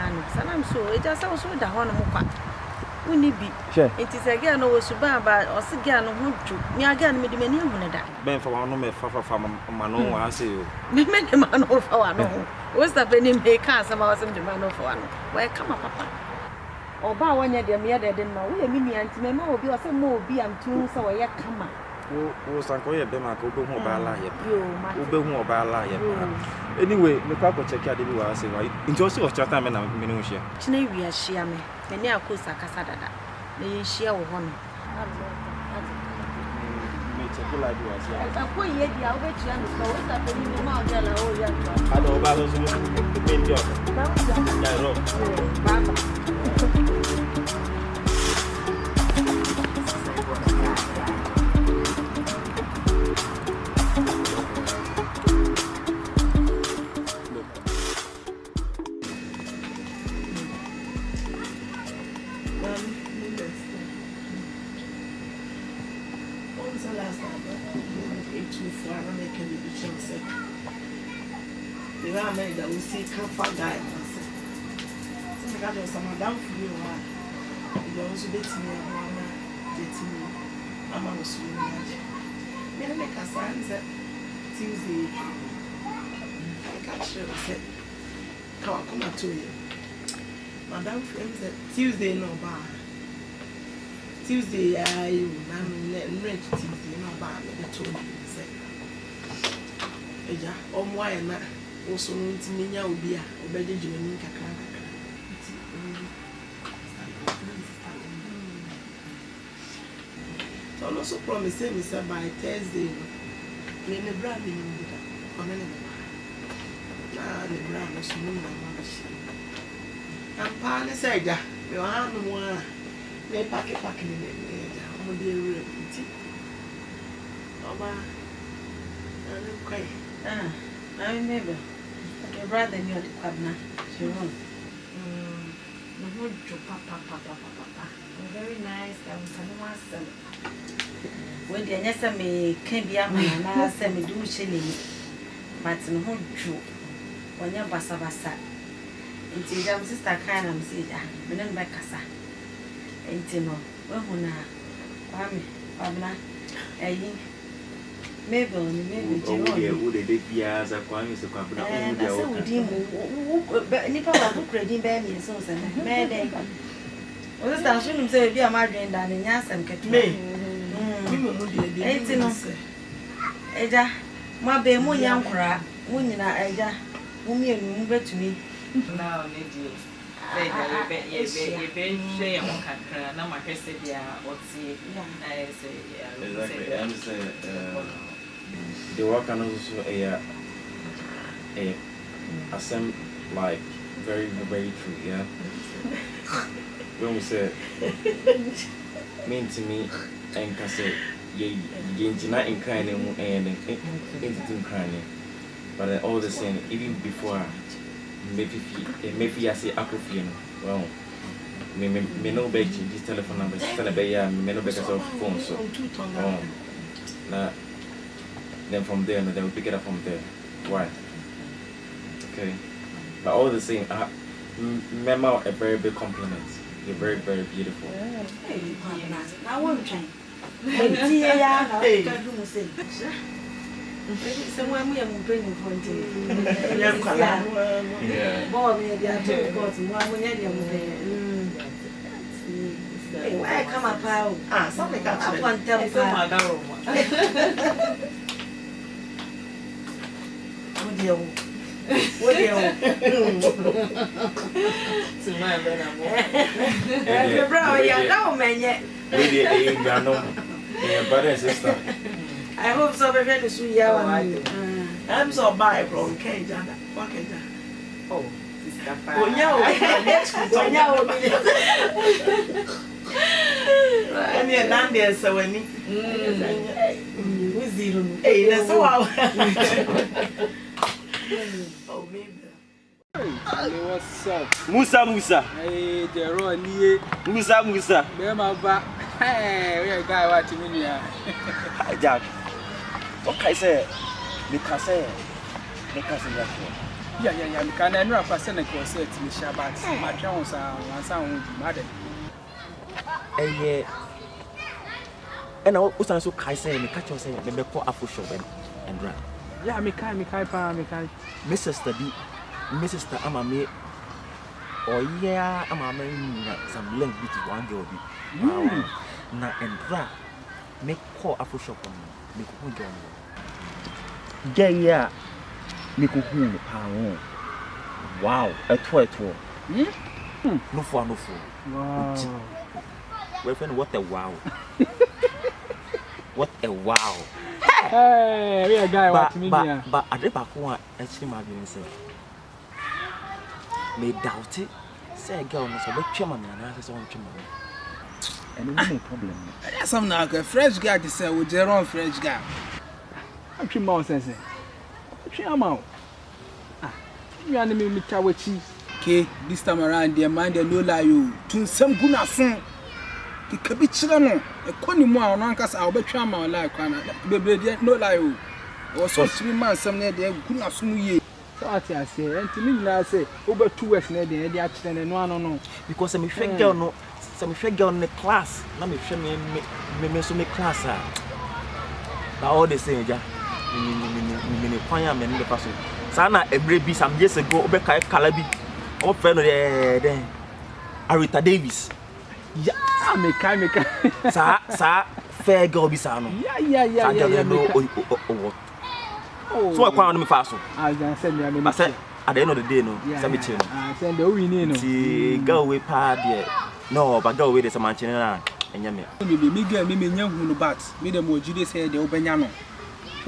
no sanam so e ja sa so da ho no mo kwa uni bi enti se ge no wo suba ba o se ge no ho dwu mi aga no me di mani hu ne da ben fa no me fa ma no wa se o me de ma no fa wa no what's the penny make us am awesome the man of one where come papa oba wanya de me de ma wo mi mi anti me ma obi o se mo obi am tun so wo ye kama wo sanko ye be ma ko be hu oba la ye yo ma wo be hu oba la ye anyway me kwa ko check ade bi wa se wa nti o se o chata me na me ne ho hia chine wi a hia me ne akosa kasa dada na ye hia wo ho no check la bi wa se ko ye dia wo be tia no so what's the penny ma o dia la o ya ada oba so so me ndio ya ro baba That we see come for guy. So I got some madam for you. You also bet me I'm on the swing. Then make a sign that Tuesday. I catch you said, come to you. Madam friends that Tuesday no bar. Tuesday, I'm ready Tuesday no bar. I told you. Eja, why na also ntiminya obi a obeje jimani kakra nti so also promise me say by Thursday me bra me ni da ona ne na ne bra no so mu na ma shi ampa ne say ja me wa hanu mu a me pack ni ne ja mo de ewure nti oba ana kwai I remember. Your brother knew the kwabna. Sharon. Papa. Very nice. When the answer me can be a man, I say me do shilling. but no ho dwo onya basa nti jam sister kan am say ja me no be kasa nti no we hu na kwame abna ayi Mabel who they bia za kwame se kwa bna o dia o nipa wa ko kredi be mi so se me dey o sister so nim say bia ma dwen da ne nya asem ketu me mu dey nti no eja ma be mu nya nkora mu nyina eja mu mienu mu betumi now need you say you be share your kakra na ma hwese dia oti na say exactly I'm say the work and also a assem like very true, yeah. When we say mean to me and can say ye not in crying and into crying, but all the same even before maybe I say Aquafino. Well, me no back this telephone number, me no back phone, so now then from there, they will pick it up from there. Why? Okay, but all the same, Mema a very big compliment. You're very beautiful. I won't try. Hey, somewhere we are moving for yeah. Boy, we are two courts, one when you're why come up out? Something I want to tell my girl. What do you to my brother? You know, man, yet. Brother and sister. I hope so. Very soon, yeah. I'm so bad, bro. Can't you? Oh, sister. Oh, yeah. And you're not there, so when you zero. Hey, that's how. Oh, baby. Hey, what's up? Musa. Hey, Jero, Nie. Musa. Remember, hey, we are guy watching me. Jack. Okay, say. Because say. Yeah. We can never pass any course at Mishabat. My chance are one sound mother. Hey, and I was also say, me catch you say, me call Afro shop and run. Yeah, me can. Mrs. Study, Mrs. Amame, or yeah, Amame, some link between one girl. Na and run. Make call Afro shop on me. Make who join. Yeah. Make who pound. Wow, a toy. No for. Wow. Well, friend, what a wow. What a wow. Hey, we are guy watching me. But I did back one actually my being said. May doubt it. Say a girl must have a chairman and I said, and no problem. That's some like a fresh guy to say with your own fresh guy. I'm too more sense. Chiamao. You are me with Tawachi. Okay, this time around, their mind and no lie you. To some good soon. The cabichano, a conny more on Uncas, I'll be charming like baby, no lie. Was so 3 months, some day they're good as me. So I say, and to me, I say, over 2 years, the accident and no. Because I'm a fake girl, no, some fake girl in the class. Let me show me class. But all the same, yeah, me choir men in the person. Sana a baby some years ago, Obeka Calabi, or friend there, Arita Davis. Yeah, make Sa fair girl bisano. Yeah. Oh, so I can't me fast. I send you I said at the end of the day, no, send me chill. I send the winning. See, go away, pad, yeah. No, but go away, there's a man chilling around. And you me young bat, me the more Judy said the Obenyano.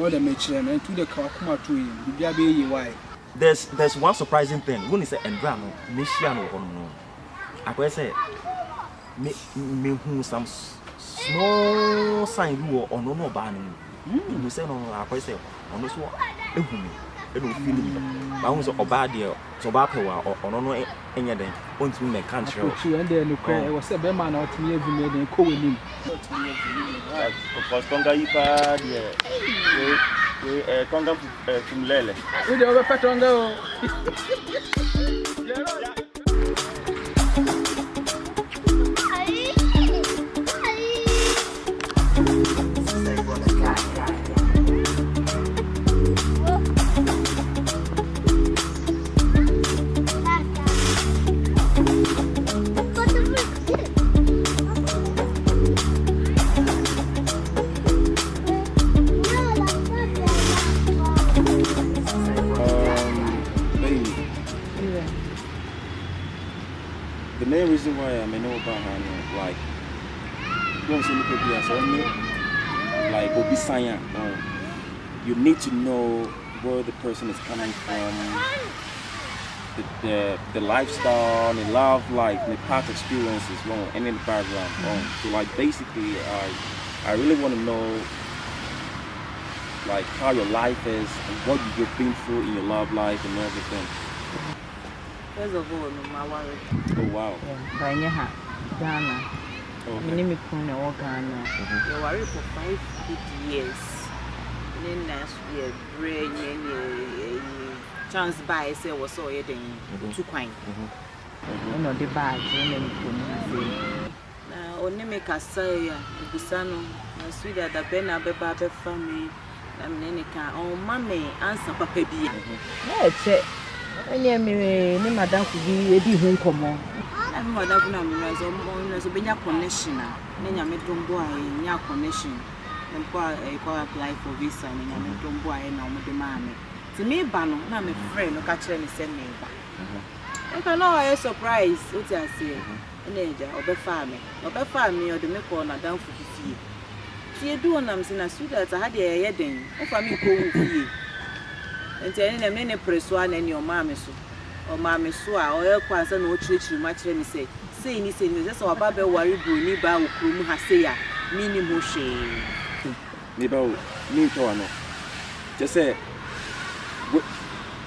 All the matron and to the Kakuma to him, you be why. There's one surprising thing. When he said Endrano, Michiano, I say. Me who some small sign you or no banning. You say no, I say on this one. It will feel me. I was a bad deal, so Bapawa or no any day. Once we make country. And then you cry, was a bear man out to me every day and call him. Because Tonga, yeah. Tonga from Lele. We do have a Tonga. The main reason why I may know about her, like, don't see people as only, like, Obisanya, you need to know where the person is coming from, the lifestyle, the love life, the past experiences, and in the background. So, like, basically, I really want to know, like, how your life is and what you've been through in your love life and everything. First of all, no, my worry. Oh, wow. By Ghana. Okay. My name is Kuna Ghana. You worry for 5 good years. Then last year, bring chance by say was so yet in 2 coins. No, the bag, now, only make a say, Busano, my sweeter, the Bena Beba family, and then can, oh, mammy, answer Papa B. Yeah, any me madam could be a big home common. I'm madam as a benya connection. Then I met boy in your connection. Then apply for visa and I met boy and I'm with the mammy. To me, Bano, I'm a friend, no catch any send me back. I can know I surprise, what I say. An angel or the farming, or the make on a down for the fee. See, do and I'm saying as sweet as I had a wedding. If I mean, go with you. And telling a many press one and your mammy so, or mammy so, or quite no church, much let me say. Say, ni say, that's our Baba worry, Bruni Bow, Krum Hasea, minimum shame. Neighbor, me to ano. Just say,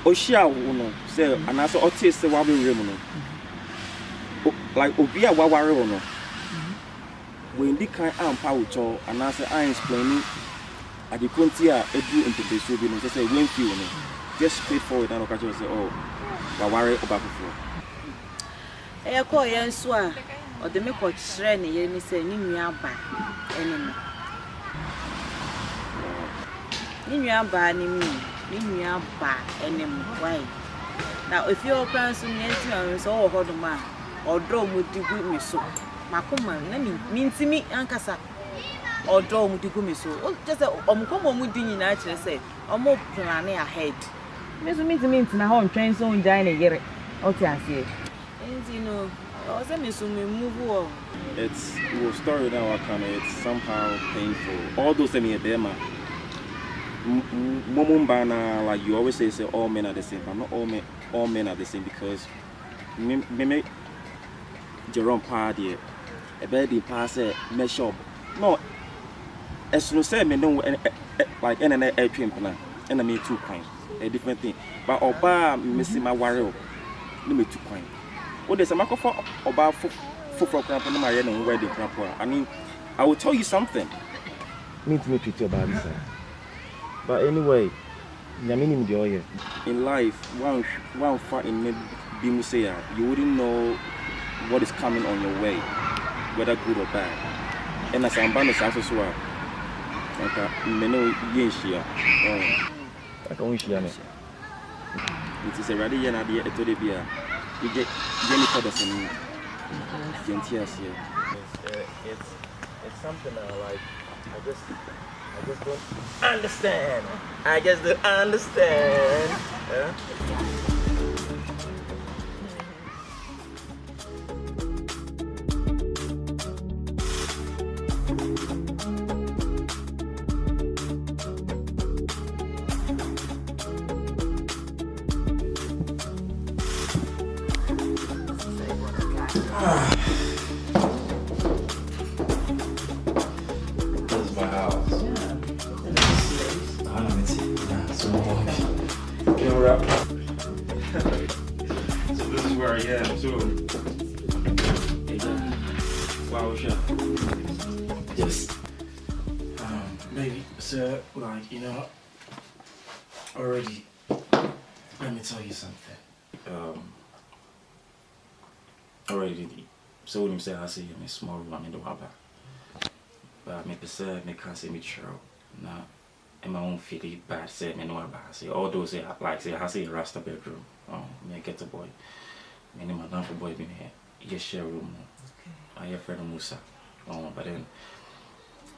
Oshia, no, say, and I saw Otis the Wabi Remono. Like Obia Wawari, no. When the kind of power, and I say, I explaining. I did continue to do into the show, because I say, when you just straightforward, and I'll say, oh, Wawari about before. I call you and swear, or the make what training, you say, Ninyaba, enemy. Ninyaba, Ninyaba, enemy. Why? Now, if your parents are so hard, man, or draw would do good me so. Makuma, mean to me, Ankasa. Or draw with the gummy so. Just a come with dinner, actually say, or more planning ahead. Miss me to mean to my home train so in dining here. Okay, I see. And you know, I was a miss me move on. It's a story now, it's somehow painful. All those things here, there, man. Momumbana, like you always say, all men are the same, but not all men are the same because me Jerome Pardy, a baby passer, me shop. No. As soon as I know, like any air train plan, and I made 2 coins, a different thing. But Oba missing my warrior, let me 2 coins. What is a mark for Oba for cramp and my wedding cramp? I mean, I will tell you something. Need to meet you about this. But anyway, in life, one fight in Bimusea, you wouldn't know what is coming on your way, whether good or bad. And as I'm bound to answer so well. Meno Yenshia. I can't wish you. It is a radiant idea to the beer. You get Jenny Pedersen. Gentias here. It's something I like. I just don't understand. I just don't understand. This is my house. So this is where I am. So, wow, just maybe, sir, like already, let me tell you something. Already, so when you say I see a small room in the waba, but me say me can't say me true. Now, in my own feeling bad, say me no about. Say all those say like say I see a rasta bedroom. Me get a boy. Me name my for boy been here. You share room. I have friend Musa. But then,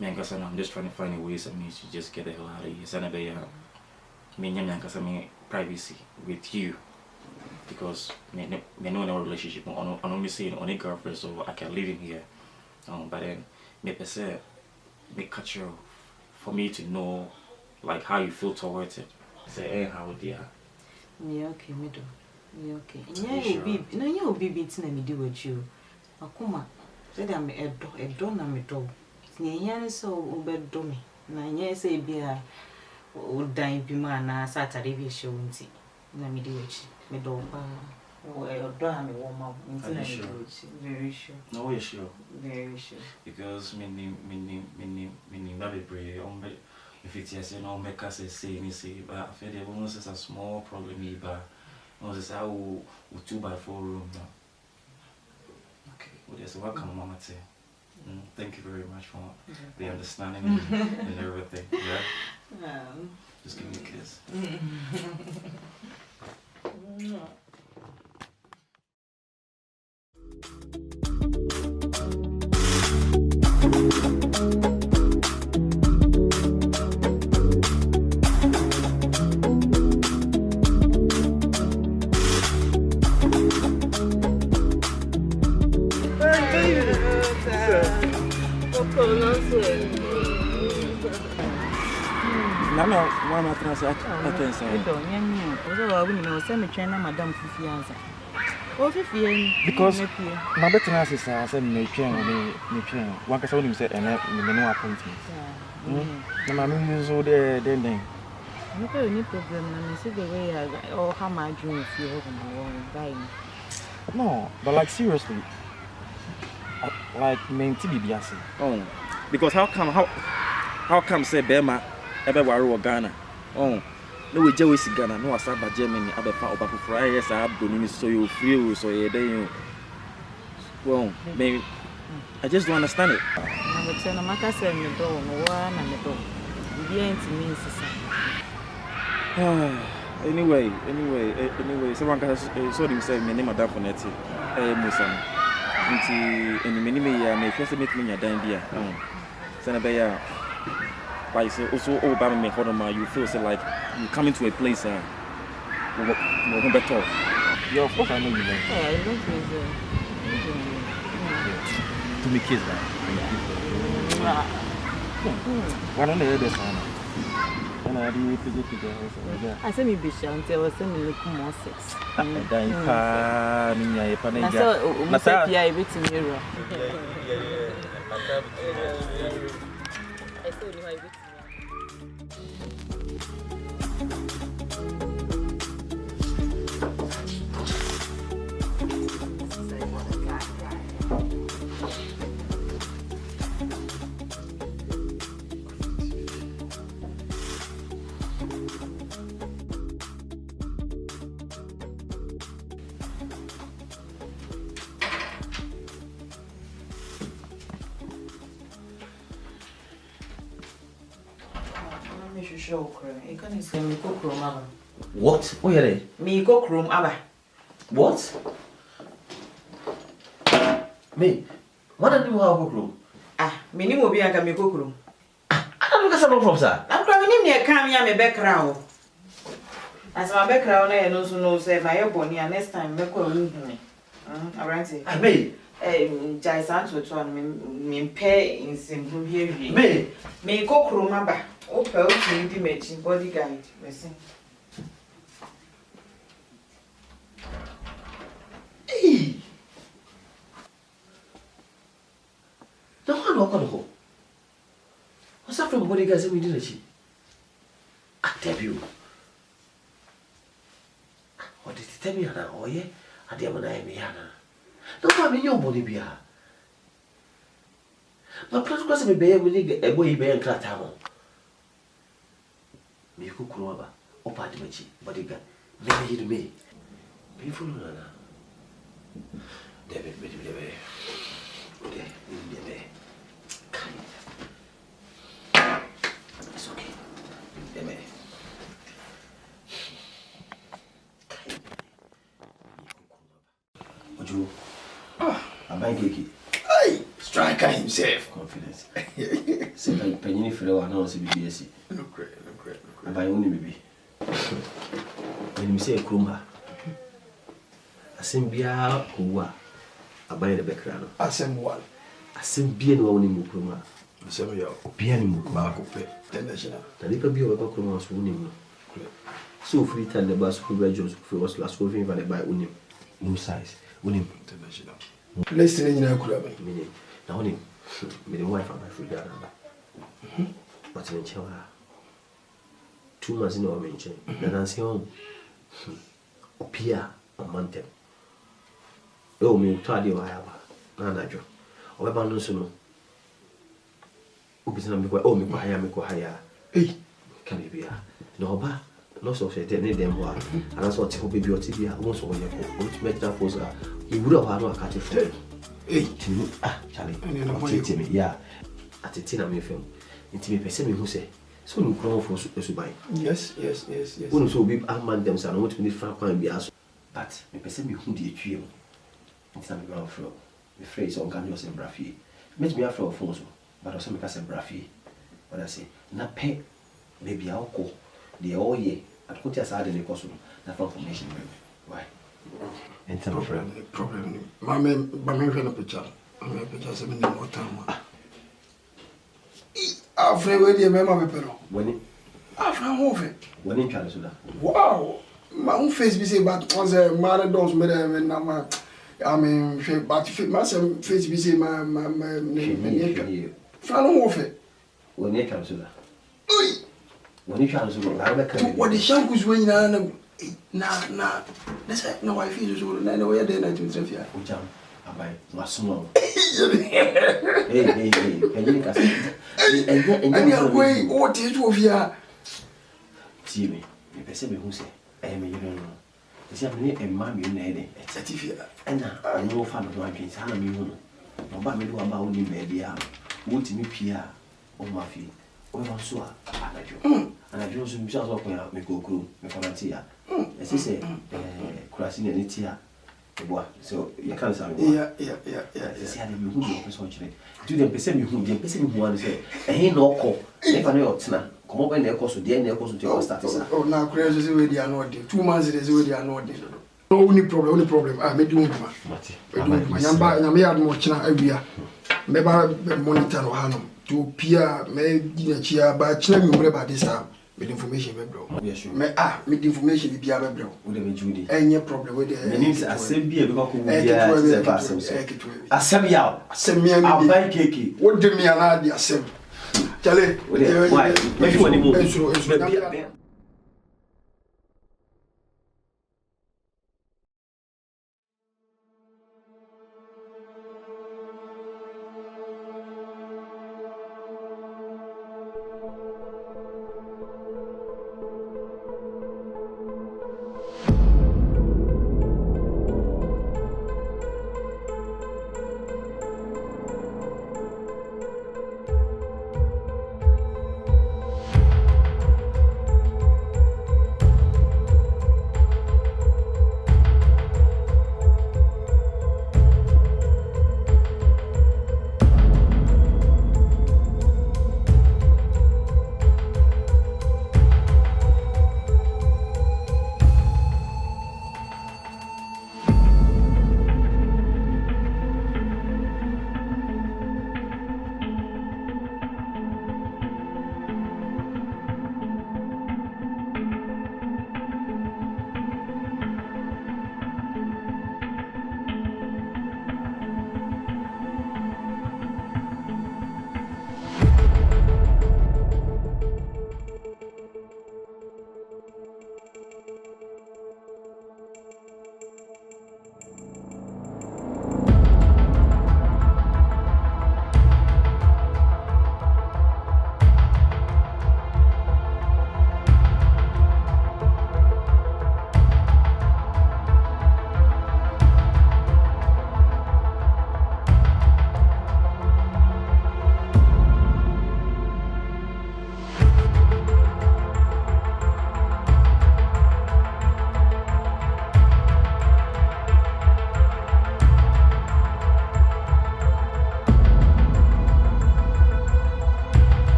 me and Kasana, I'm just trying to find a ways of me to just get the hell out of here. Sana be me and Kasana privacy with you. Because me know in a relationship, I'm only saying on a girlfriend, so I can live in here. But then, me say, me cut you for me to know, like how you feel towards it. Say, hey, how dear. Yeah, okay, me do. Yeah, okay. Yeah, you be beating me do with you. Akuma, say that me a do na me do. Yeah, so obed do me. Na yeah, say be a old dime be man na Saturday be show unti. Na me do with you. Me do pa. Well, do me warm up. Are you sure? Very sure. No, you're sure. Very sure. Because me not be brave. If it's yes, you know, make us say, but I feel there almost is a small problem here, but almost how 2x4 room now. Okay, well, there's welcome, Mama. Thank you very much for the understanding and everything. Yeah. Just give me a kiss. Nana, one of us at I don't know. Send me China, Madame Fifianza. Oh, because my better is I said, me train. One can only say, and no appointment. My mammy is all there, then. No problem, and see the way I or how my dream if you open no, but like seriously, like main TBBS. Oh, because how come say Bema ever were Ghana? Oh, no, we Joey Ghana, no, I start by Germany, other part of Fridays, I have so you feel so you well, maybe I just don't understand it. I would tell Maka say me door, one and the door. The ain't means Anyway, someone saw him say, my name is Daponetti. Musam. And many may first meet me at Dandia. Senator, by also Obama may hold on, you feel so like you come into a place better. Yeah, of course I know you know. I don't to me kids, why don't they hear this one? I said, maybe Asante was sending me more sex. I What? Oh, yeah. Me cook room, Abba. What? Me? What do you have cook room? Me will be a cook room. I don't know something from sir. I'm coming near Camia background. As my background, I also know, say, my bonny, and next time, make me. Around it. I may. Jaisans would turn me pay in simple here. May cook room, Abba. Oh, me the matching bodyguard. Listen. Hey! No one walk on the hole. What's that from a bodyguard? We didn't see. I tell you. What did you tell me, Anna? Oh, yeah? I did not know Anna. No, I mean, your body be her. But plus, because I'm a boy, we need a boy bear and clat hammer. Me cook rubber. Opa de machi, bodyguard. Very you to me. Beautiful Nana. Debe. It's okay. Debe. Ojo. I'm buying cake. Hey, striker himself. Confidence. Say like penny for I know see BBS. No great. I'm buying only baby. When you say Krumba, Asimbia Kuwa, I buy the background. Asem one. Asimbia no only Mukruma. Asem yo. Piano Bakupe. International. The little bit of a Kruma was winning. So free time the bus who graduates for us last week invalid by Unim. No size. Unim. International. Listening in a club. Meaning, now Unim. Made a wife of my free garden. But in China. 2 months in our mention, and I say, oh, Opia on Montem. Oh, me told you I have Nana Joe. Or about no sooner. Ubisam me oh, me higher. Eh, can you be a no ba? No so say them one. And that's what will be your TV. Once over your which make that was you would have had a catch of eh, Charlie, and me, yeah, at a tin me film. Into me, person who say. So you come for Subai. Yes. When so be a man them and what we need frank and be as. But me person me who the trio. It's not me ground floor. The phrase on can just embrafi. Make me after of phones, but also make us embrafi. What I say, na pay maybe I'll call the all ye at what you said in the costume. That information. Why? And problem. My man, picture. I'm a picture 7 more time. After where the member pepper. When it after home. when in Canada. Wow. My own face be say but was a mother does me na I mean but my face be say my Fran home. When you Canada. Oi. When you Canada, I reckon. What the shankus when na let's say no wife is so na no way there na to trafia. Ujam abai masumon. Hey, can you cast? And you're going, what is your fear? See me, you perceive me who say, I am a you don't know. You see, I'm a mammy in a it's a TV. and I know fan of my dreams, and I'm you. No, but me do about only baby. Would me Pia or my feet, or also and I do some shots of me go crew, me for a tear. As he say, crossing any tear. So you can't say, yeah. See, I didn't know do them perceive me who the person who want to say, I ain't no call. If I know it's not, come up and they're close to the end, they're close to your status. Oh, now, crazy is where they are not. 2 months is where they are not. No, only problem. I made you my young man, more china every year. Maybe monitor no hanum to peer, maybe a cheer, but china me about this time. With information, bro. Yes, you with information, be a bro. Would Judy. Any problem with the names I said, be a because I said, yeah, send me a buy cake. What do me an idea, Sam? Charlie, why? Maybe when you move.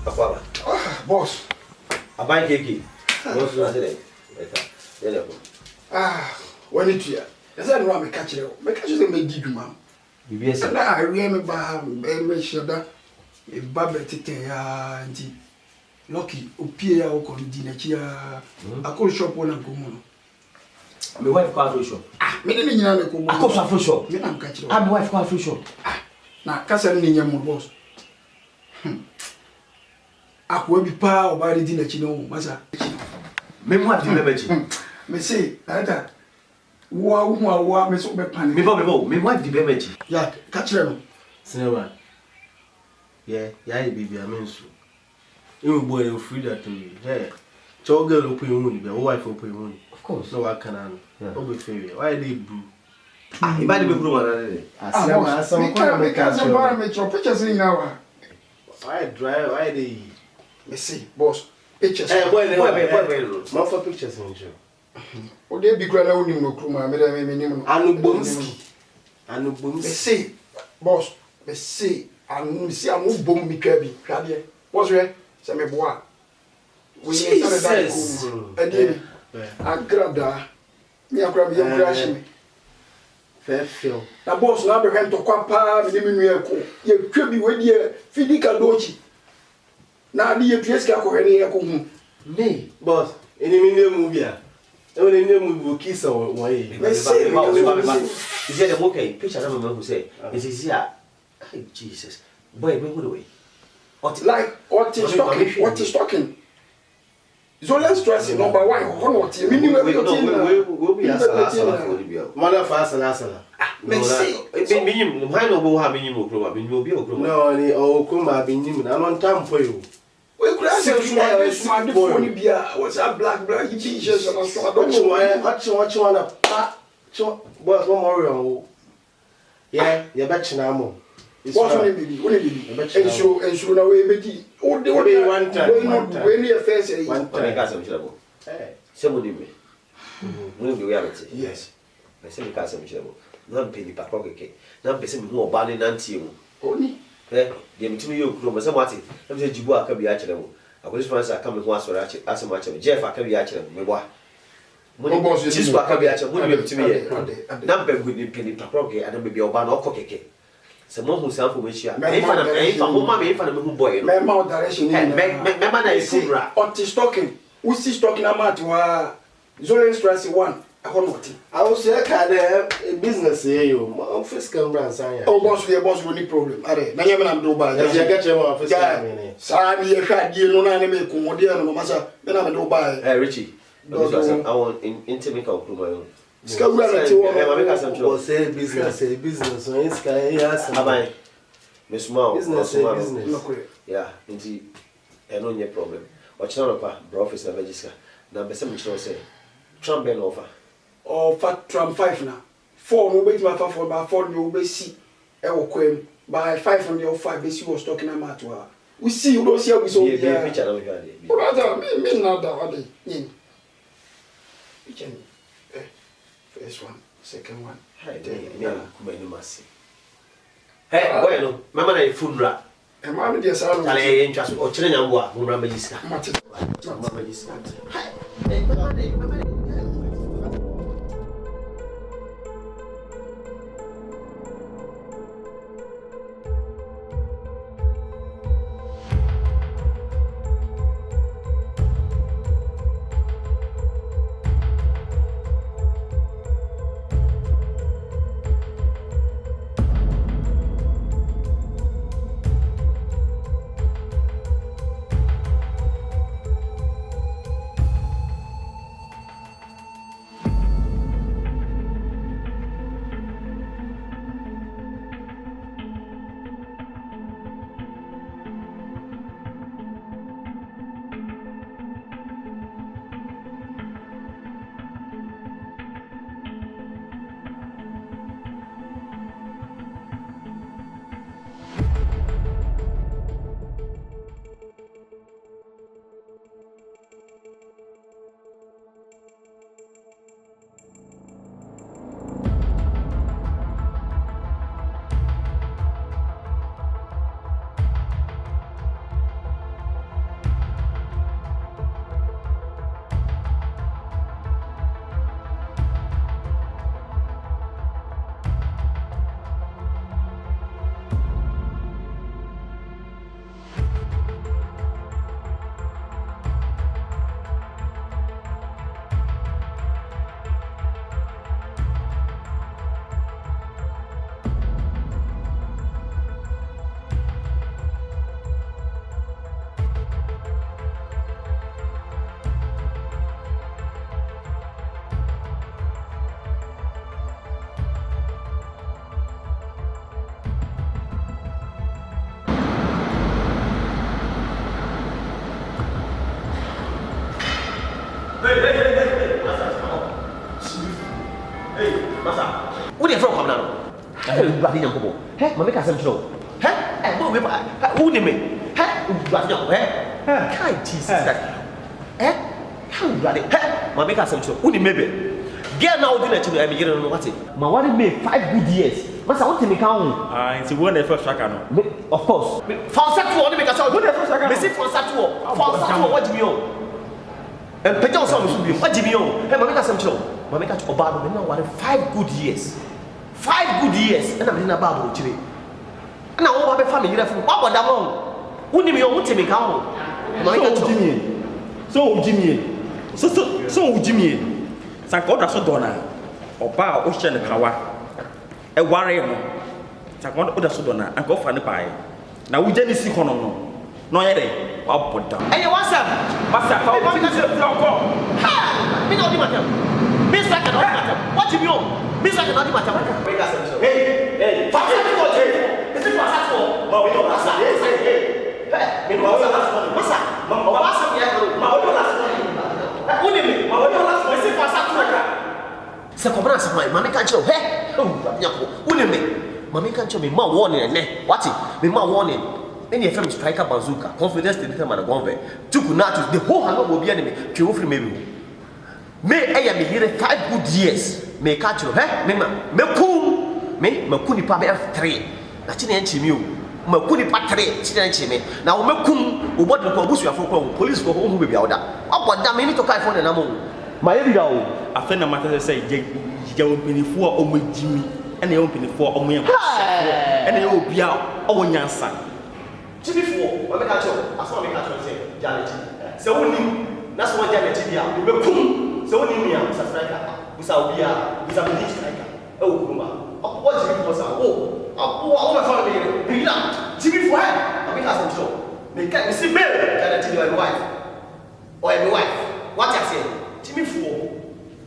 Papa. Boss. I buy cake. Boss, I said it. When it's here. That's why I catch it. I catch it, make you, ma'am. Yes, and I remember, make sure that a babble tete, auntie. Lucky, Opia, or Condinacia. I call shop one and come on. My wife called for shop. Me didn't know. I call for shop. Me, I'm catching. My wife called for shop. Now, Castle Ninja, boss. I will be power about the dinner, Massa. Me wife did Me say, that. Wow, me so be panic. Me wife did damage. Yeah, catch them. Cinema. Yeah, baby, I mean so. You boy, you free that to me. Hey, child girl open your money, but wife open your money. Of course. So I can. Don't be fair. Why they blue? If I didn't blue, I can't make your pictures in now. Why drive? Why they? Me see, boss. Pictures. Hey, boy, not for pictures in you. O dey big grand only no kruma me dey me nim no. Anu bomski. Me say, boss, me say, anu see anu bom mi twa bi. Hwa de. What's right? Say me boa. We need to that. Edi. Agrada. Me akra me yam crash me. Fair feel. Na boss na be hwem to kwa pa me nim nu eko. Ye twa bi we de fidika dochi. Na di ye pieske akọ he ne eko hu. Me, boss, eni mi ne movie a. When they will kiss or why? You see the okay picture of a man who say, "This is here." Jesus, boy, we would away. What is talking? Zola stressing number one. What you mean? We'll be as a mother fast and answer. Minimum, why no go have minimum crowd? Will be a crowd. No, any old crowd being him. I'm on time for you. We could have said, what's that black t-shirts and so I don't know why. What you want to pat? What's one more? Yeah, you're better now. What's on it? And so now we make it. Oh, they were one time. When you face it, one time. Somebody me. When we reality. Yes. I say, because I'm trouble. Not penny per pocket. Not be some more bad than you. Only. The material room as a matty. I'm saying you can be actually. I was once I come once for as a match of Jeff. I can be actually. Me what? Just what can be actually to me. Number with penny per pocket and maybe a ban or cocky. Someone who's self which you are. If I'm a boy, my mouth direction. Remember, I see what is talking. Who's he talking about? Zoro stress one. I will say a business here, you office can run. Oh, boss, we are boss with any problem. Are they? I'm do by get your office. Sorry, if I did no enemy, come dear, no matter. Then I'm do by. Hey, Richie, I want intimate of my own. Say business, so it's kind Miss Mao, business. Yeah, indeed, I know your problem. What's not a bro office of Register. Now, the same say Trump been over. Or fat Trump 5 now. 4 no wait my 4 by 4 you be see. I will claim by 5 on your 5 base you was talking about. We see you don't see how we so yeah. Picture of you. Brother, me not that one. Picture me. First one, second one. Hey, hey, boy, no. Mama na ifunra. E ma me dia sa no. Ale ntwa so o kire nyambo a mo mra magista. Mama magista. Hey, mama. What are you from now? Bloody young couple. Hey, Mamma Castle show. Hey, who name me? Hey, bloody young, can't Jesus that. Eh? How bloody? Hey, Mamma Castle show. Who name me? Get now dinner to me, I'm getting on what it. My what it made 5 good years. But I want to make count. It's the one the first tracker. Of course. For Satu, I make a show. Good first tracker. Missy for Satu. For Satu, what do you know? And Peter Song should be what do you know? Hey, Mamma Castle show. Mamma Castle Obama, now what 5 good years. 5 good years. And I'm in a Bible today. And I want to have a family. What about that one? Who name you want to make count? Jimmy. So Jimmy. Sanko da so dona oba o hye ne kawa e ware no sanko da so dona anko fa ne pae na wo jani si kono no ye de oboda e whatsapp fa o ti se floko ha me no di matam me sa ka no di matam what you mean me sa ka no di matam hey fa sa ko je me se fa sa ko ma we no sa hey me no sa masa ma sa ya ko ma we no sa unimi ma we no sa me se fa sa ko se comprendre ça moi mami kan cho he nyako unimi mami kan cho me ma warning ne what me ma warning any FM striker bazooka confidence the determine the gonve tuku na to the whole hand go be enemy twe ofri me me eya me here 5 good years me ka cho he me ma me ku nipa be 3 na chi na enchi mi o ma ku nipa 3 chi na enchi me na wo me kum wo body ko busu afo ko police ko hu be bia oda oboda me ni to kai phone na mo ma ye bi da o afa na mata say je wo pinifo a o magimi ene yo pinifo o mo ye ene yo bia o wo nyansa Chibifo, what make a show? As one make a show, say, Janet. So only that's one Janet. You be boom. So only me, striker. We shall be a big striker. Oh, Kuma. What Chibifo say? Oh, my family. Bring it up. Chibifo, I make a show. They can't see me. Janet, you are my wife. Or my wife. What I say? Chibifo.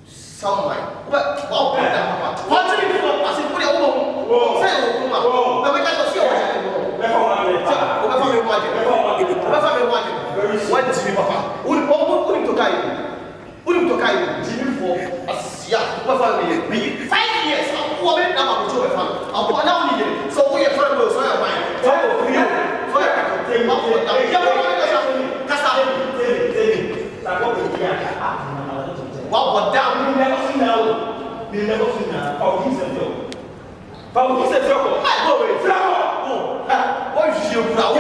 Someone. But, what Chibifo? I said, put it over. Say, oh, Kuma. But we can't see what what is me, Papa? Who to guide Jimmy for Asia? 5 years. I'm going now. I'm going to now. So we are trying to so I mind. So for you. So I can take my foot down. What down? You never seen now. You never seen now. Oh, he's a joke. Oh, he's a joke. I go away. What is your brow?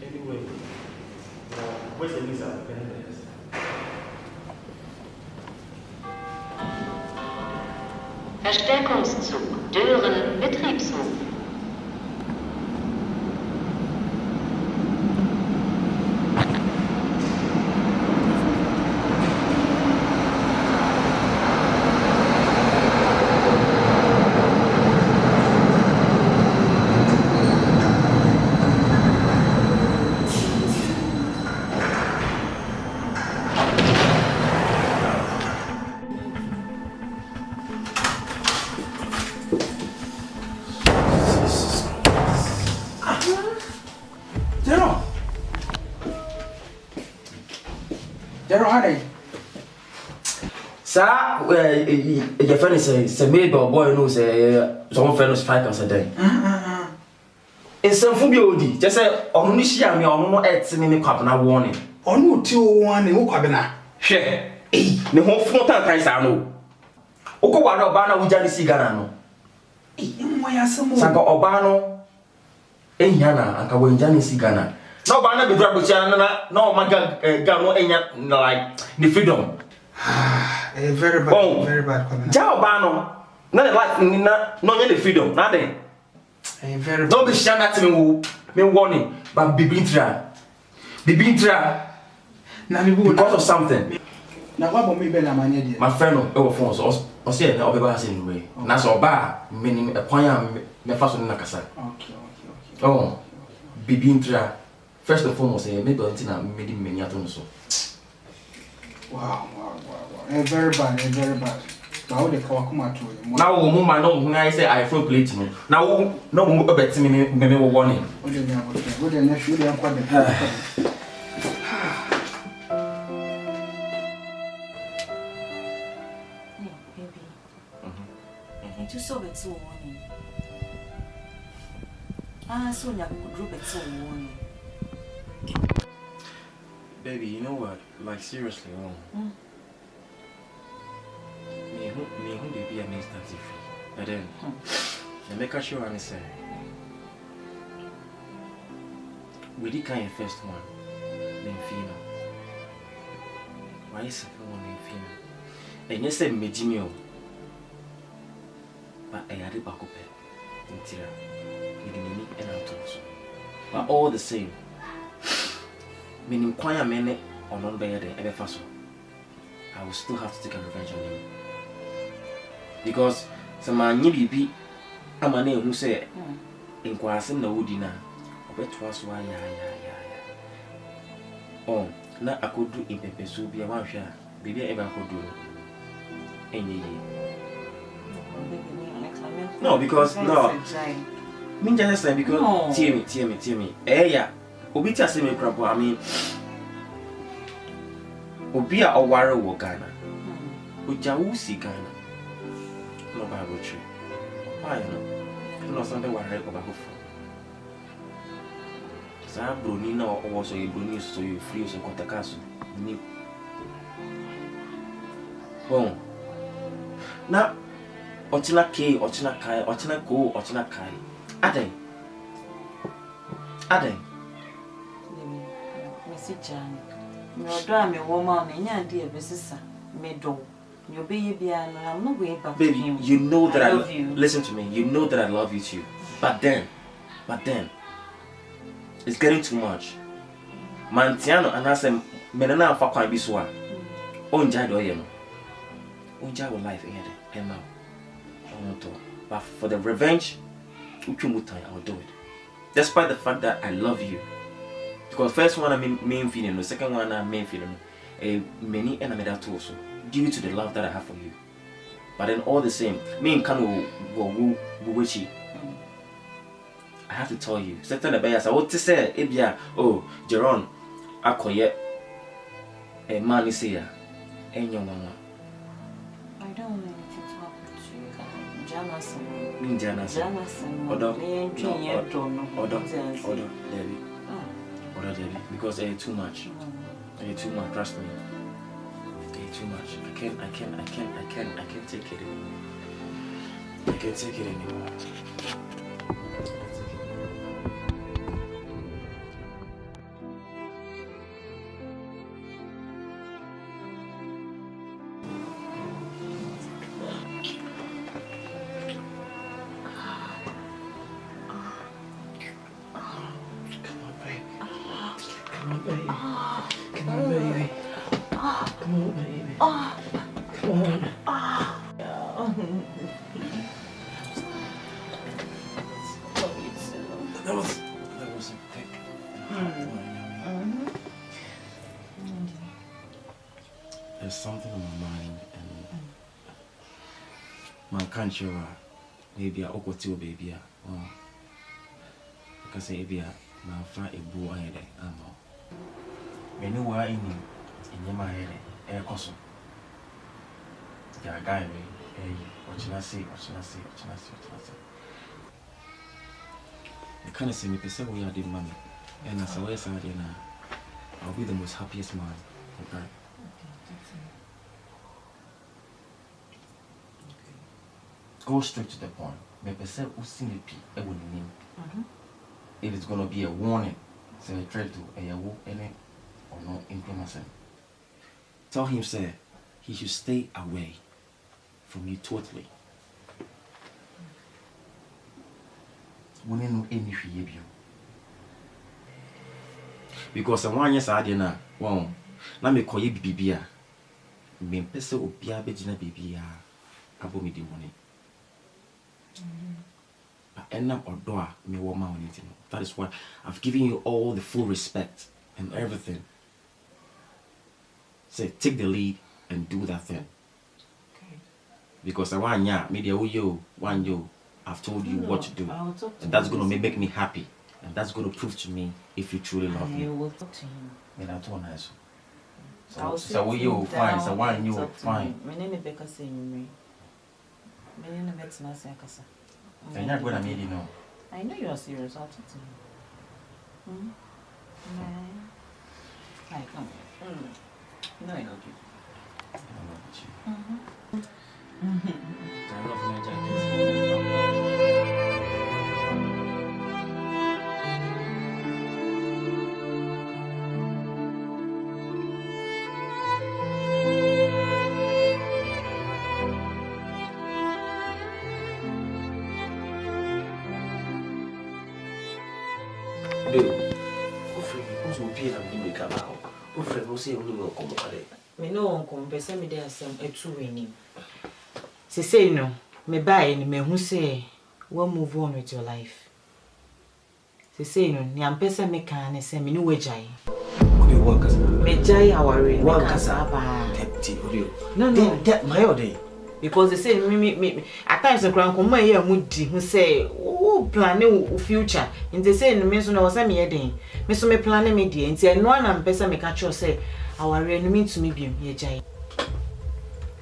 Anyway, where's the visa? Verstärkungszug, Dören, Betriebshof. Sa your friend say maybe boy knows some friend strike us a day. It's some food odi. Just say onu ni shia me onu no et me kwabena warning. Onu ti o warning wo kwabena. Hwe. Ne ho fun tan kan sa no. Oko wa no ba na wuja ni sigara no. Mo ya samo. Sanka oba no ehia na anka wanja ni sigara. Na oba na be dura bo chia na o maga ga no enya like the freedom. Very bad, very bad. Ja oba no na the life ni na no nya the freedom na den. Very bad. Don't be sure that me warning but bibintra na me because of something. Na wa bo me be na manya dia. My friend no e wo phone so O say na obeba say no way. Na so oba menim ekwan a me fa so na kasa. Okay. Oh. Bibi intra. First and foremost, maybe until I made him many atoms. Wow. Very bad. Now they come out to him. Now, woman, when I say I feel plate me. Now, no more bet me, maybe warning. What do you know? Should I quite baby. You saw it so warning. So now we group it so warning. Baby, you know what? Like seriously, me who baby I made that free. But then, I make sure I say, we did kind of first one, then female. Why is second one then female? And you say me Jimmy, but I had it back up in Tira, in the and out also. But all the same. Meaning quite a minute or non better than ever fast. I will still have to take a revenge on him. Because some man be a man who say in Quasim no woodina, or bet was why oh, now I could do in Pepe so be a one share, baby ever could do any no, because no, mean just say because tear me, yeah. Obita say me crap, I mean Obia or Wara wo Ghana. Ujawusi Ghana. No Bible tree. Why no something where I go back from. Sa Bruni no or so you Bruni so you free so Kotakasu. Ni. Bon. Na Ochina K, Ochina Kai, Ochina Go, Ochina Kai. Ade. Jan, your drama woman, and dear Mrs. Meadow. You'll be beyond, I'm not going back. Baby, you know that I love you. Listen to me, you know that I love you too. But then, it's getting too much. Mantiano and I said, Menana for quite biswa. Onja do you know? Onja will life here, Emma. But for the revenge, I'll do it. Despite the fact that I love you. Because first one I main feeling, the second one I main feeling, many and I made that also due to the love that I have for you. But then all the same, me and Kanu go witchy. I have to tell you, certain the bias I want to say, Ebia, oh, Jeron, I call yet a man is here, and your mama. I don't know if it's not Janison. Order, because too much. Too much, trust me. Too much. I can't take it anymore. I can't take it anymore. That was a thick There's something on my mind and my country maybe I okoto baby because maybe my fa a boy when you were in your head air coso. Yeah, guy, what should I say? You can't see me, because we are the money. And as always, I'll be the most happiest man. Okay. Go straight to the point. If it's going to be a warning, say I try to any or no implement. Tell him, sir, he should stay away from you totally. Wouldn't know any behavior. Because I want yes, I didn't know. Let me call you Bibia. Me pesa obia bejina bibia. abo me di money. But end up or door me woman anything. That is why I've given you all the full respect and everything. Say take the lead and do that thing. Okay. Because I want media you, I've told you what to do. And that's gonna make me happy. And that's gonna prove to me if you truly love me. I will talk to him. I told her so. So you fine, so why you fine. My name is Becca saying my name is Bettina Sakasa. And you're gonna meet you know. I know you are serious, I'll talk to him. Hi, come. No, I love you. I love you. I love my jacket. Me no one come pese me dey asem etu weni. Se say no, me buy ni me hu say we move on with your life. Se say no, ni ampese me kan ne say me ni wejai. Odi won kasa. Me jai aware me Won kasa ba. Tepti odi. No. That my odi. Because they say me at times the grand come here mudi who say oh plan future. And they say me so na was me heading. Me so me plan me dey. Nti eno na mpese me catch you say our enemy to me biem ye jai.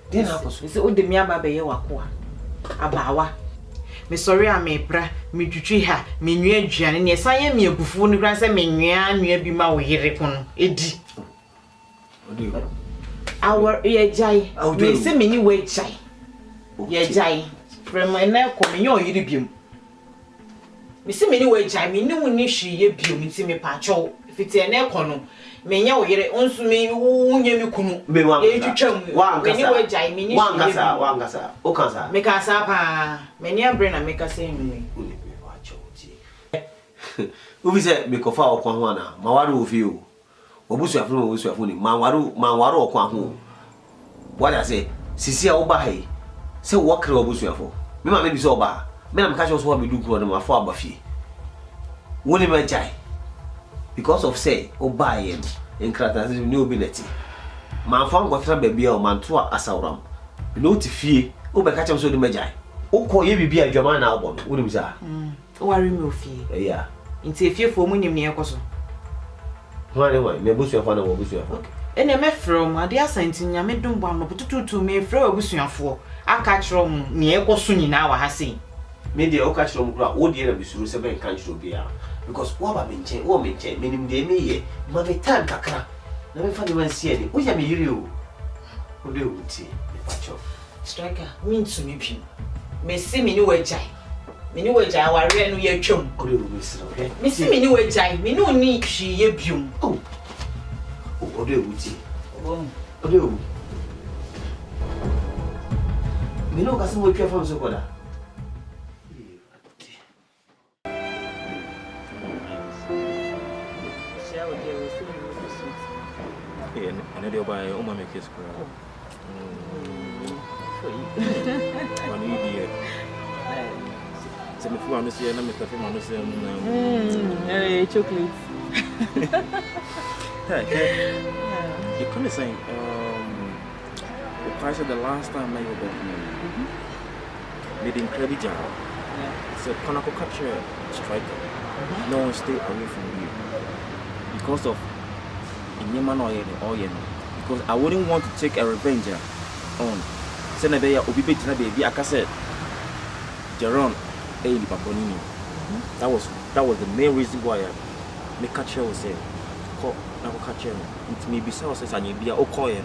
Then happen. Say o de me aba be ye wakoa. Abawa. Me sorry am me bra, me twitwi ha, me nwa aduane ne san ye me agufu no gran say me nwa bi ma wo yere kono edi. Odi. Our ye jai. Me say me ni we jai. Ye jai. From na ko me nyo yiri biem. Me say me ni we jai, me ni woni hwi ye biem nti me pa cho. Fiti na ko no. Me nya wo yere onsu me wunye me kunu. Me wan. E twitwam. Me ni we jai, me ni hwi. Wangasa. O kansa. Me ka sa pa. Me ni abre na me ka say nwe. Uni me wa cho ti. Ubi se me ko fa okwan ho na. Mawaru ofi o. Obusu afunu ni. Manwaru okwan ho. What I say? Sisi a oba hai. Se wo kre obusu afo. Me ma me bi so oba. Me na me ka cho so be du kuro na ma fo abafie. Woni me jai. Because of say oba yen in krata se ni obi neti. Man fo ngwatra ba bia o man to asawram. No ti fie. Oba ka cho so di me jai. Ukọ ye bibia adwama na abọ no. Woni mi sa. Worry me ofie. Yeah. Nti efie fo mu nim ne ekoso. Why me busu afo na wo busu afo. Ene me from ade Asante nyame dum bwa no potututu me frɛ obusuafo aka kyerɛ mu ne ekoso nyina wa ha sei. Me de o ka kyerɛ mu kura o de na bisuru se ben kan kyerɛ bia because wo ba me nkyɛn wo me nkyɛn me nim de me ye ma me time kakra na me fa de man sie ni o ya me yiri o o de o ti me pa cho striker me ntumi bi me si me ni wajai aware no ye twam o de o me sira okay me si me ni wajai me no ni hwi ye biom o de o ti o de o me no ka se mo twa fam so koda. And they'll buy all my kids. One idiot. So, if you want to see another film, I understand. Chocolate. You couldn't say, the last time I was made an incredible job. So, Konako capture striker. No one stay away from you because of. Because I wouldn't want to take a revenge on. Send a obi betina baby. I said, Jaron, That was the main reason why I make catcher was say, "Call now catcher." It may be so says I be a okoye.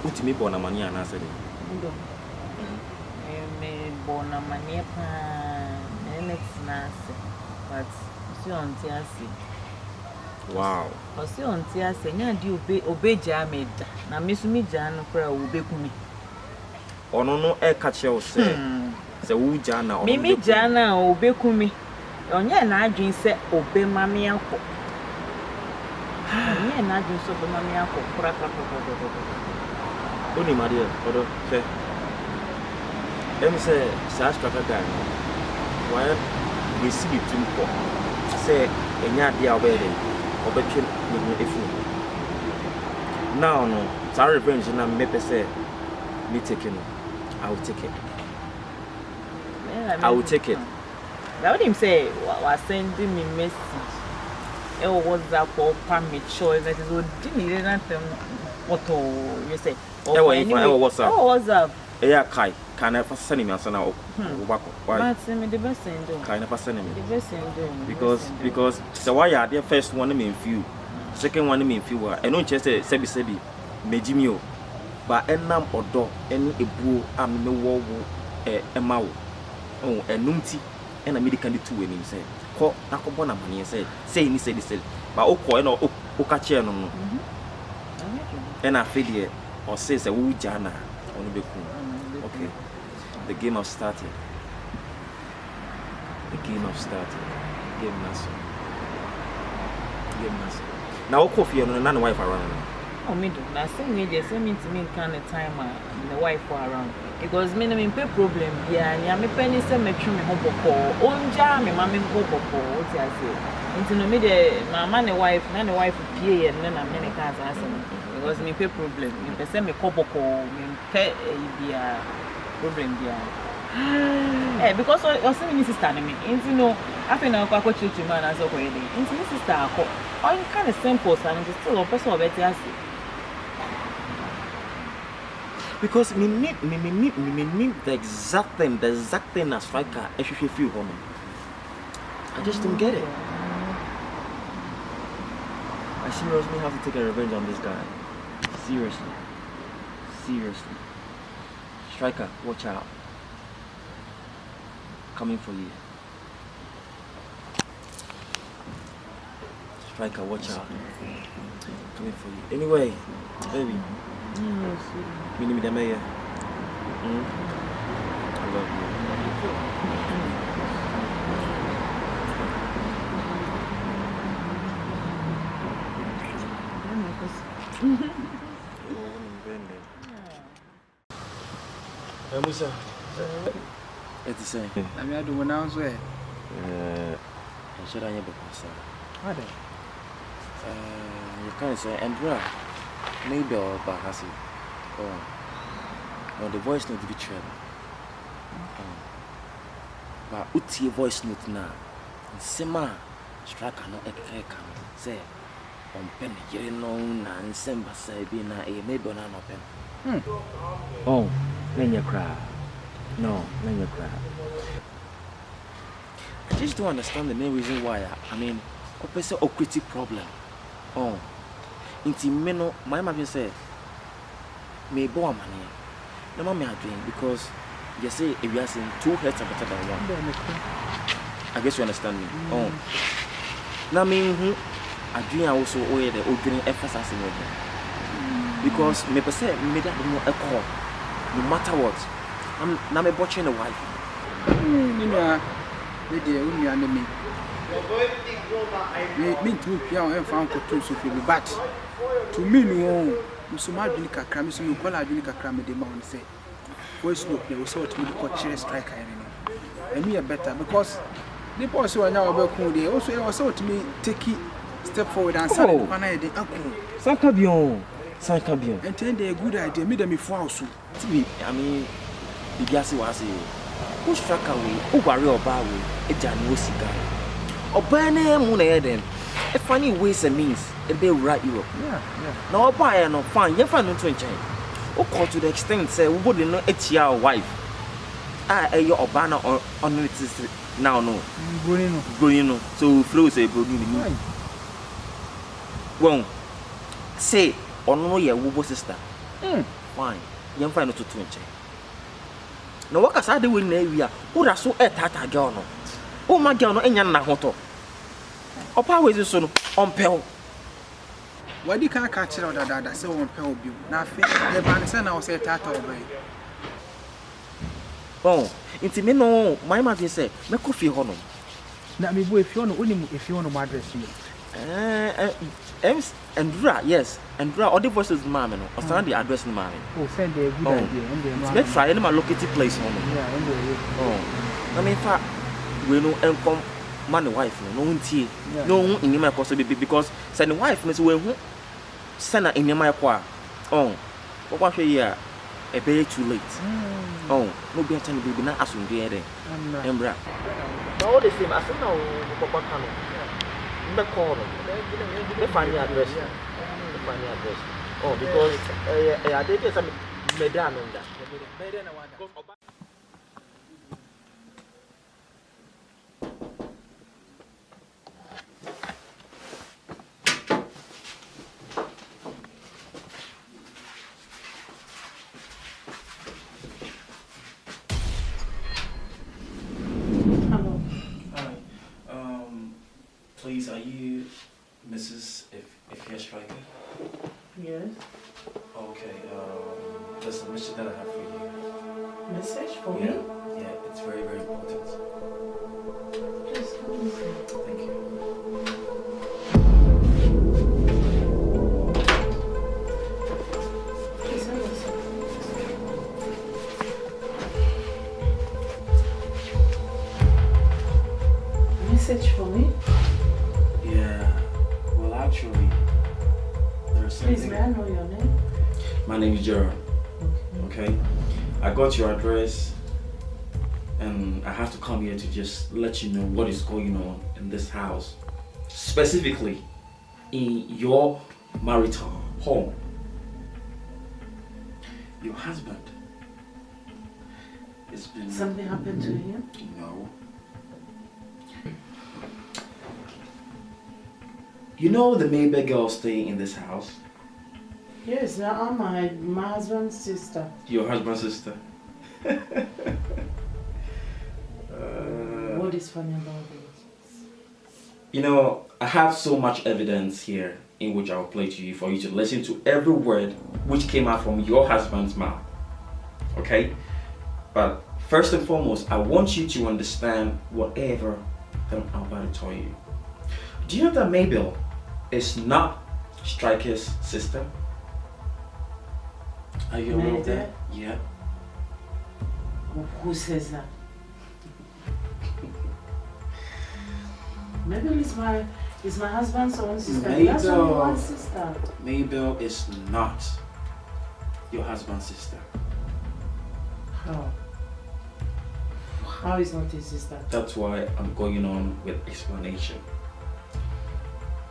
Put me born a mania and I said, "Me born a mania but you on Tiasi." Wow. Osi on Tiasi, nya di obeja meda. Na mesumi ja no kra obekumi. Ono no e catcher say. Se wu jana Mimi jana obekumi. Onye na adwin se obema me akọ. Onye na adwin se obema me akọ kra. Oni Maria, odo fe. Let me say, Sash Kakagan. Why we see it to say, and yet the away, or between if now, no, sorry, revenge, and I'm maybe say, me taking, I will take it. I will take it. Now, what him say, was sending me message. Oh, what's that for? Permit choice that is what didn't anything. What you say? Oh, what's up? Oh, what's up? Yeah, Kai, can I first send him as an hour? Why? The best thing do. Can I first send him? The best thing do. Because so why are the first one in few, second one in few, and not just sebi, Mejimio, but enam odo, any a boo, am no war, a mau, oh, a numti, and a medical two when him said, call Nakobona money and said, say, he said, but Oko no Okache no. And I feel here, or says a woo jana on the okay. The game has started. Game master. Now, coffee and another wife around. Oh, me do. Now, same way, they send me to me kind of time the wife were around. Because me, I pay problem. Yeah, me penny send me to me home before. Onja, me mammy go before. What I say? Into no me my man and wife, and the wife PA, and then I'm many cars asking. Because me pay problem. Me send me couple call. Me pay be a problem there. Eh, because I see my sister and me. You know, after now I go to man as okay. Into my sister, all kind of simple, and it's still a person better. Because me need the exact thing as striker. I should feel woman. I just don't get it. I seriously have to take a revenge on this guy. Seriously. Striker, watch out. Coming for you. Striker, watch out. Coming for you. Anyway, baby. Me need me the mayor. I love you. Musa. It's the same. I mean, I do now, sir. I should have never passed. What? You can't say, Andrea, maybe or Bahasi. Oh, no, the voice note be true. But uti voice note now. Sema, striker no ekeka. Say, on pen, you know, and Semba say, be na a maybe on an open. Oh, then you cry. No, then you cry. I just don't understand the main reason why. I mean, a person or critic problem. Oh, intimino, my mother said, may bo money. No mommy are doing because you say if you are saying 2 heads are better than 1. I guess you understand me. Oh, now me I dream also where the opening emphasis in it. Because me per se me that no a call. No matter what. I'm now me watching the wife. You know, lady, you and me. Me too, Piao and found to so feel but to me, no, so much drink a cram, so you call a drink a cram the mountain say. Voice note, they will sort me the coach striker. And me a better because the boss who are now about they also was so to me take it step forward and say, when I did uncle. Sankabion. And then they a good idea, me them before also. I mean, the gas was a who struck away, who worry or bow, a January cigar. Or burn them, a funny ways and means, a bill right Europe. Yeah. No, buy and no fine, you find no to change. Or call to the extent, say, we wouldn't know it's your wife. Your banner on it now, no. Bruno, so flow say, Bruno. Well, say, or no, your woo sister. Fine, you find no to change. No, what I said, we area, who are so at that girl. Oh, my girl, no, and you're not hot. Or power is so on pale. Why do you can't catch it out of that? So on pale view. Now, the man said, I was a tattoo away. Oh, it's me no, my mother said, make coffee honor. Now, me boy, if you want to address you. Andra, yes. Andra, all the voices, mammy. Or send the address, mammy. Oh, send a good idea. Let's try any locate place home. Yeah, Oh, I mean, fact, we know and come man the wife, no tea, no in my possibility because send the wife, Miss Will send her in my qua. Oh, what was a year? A very too late. Oh, no be a tiny baby, not asking the other. Embra. All the same, I said, no, Papa Cano. The corner, the funny address. The funny address. Oh, because I did some madam in that. Please, are you Mrs. If you're striker? Yes. Okay, there's a message that I have for you. Message for me? Yeah, it's very, very important. Please come inside. Thank you. Please have a seat. Message for me? Yeah, well, actually, there's something. Please, may I know your name? My name is Gerald. Okay. I got your address, and I have to come here to just let you know what is going on in this house, specifically in your marital home. Your husband has been. Something happened to him? No. You know the Maybell girl staying in this house? Yes, I'm my husband's sister. Your husband's sister? What is funny about this? You know, I have so much evidence here in which I'll play to you for you to listen to every word which came out from your husband's mouth. Okay? But first and foremost, I want you to understand whatever that I'm about to tell you. Do you know that Maybell is not Striker's sister? Are you aware of that? Yeah. Who says that? Maybe it's my husband's own sister. That's only one sister. Maybell is not your husband's sister. How? How is not his sister? That's why I'm going on with explanation.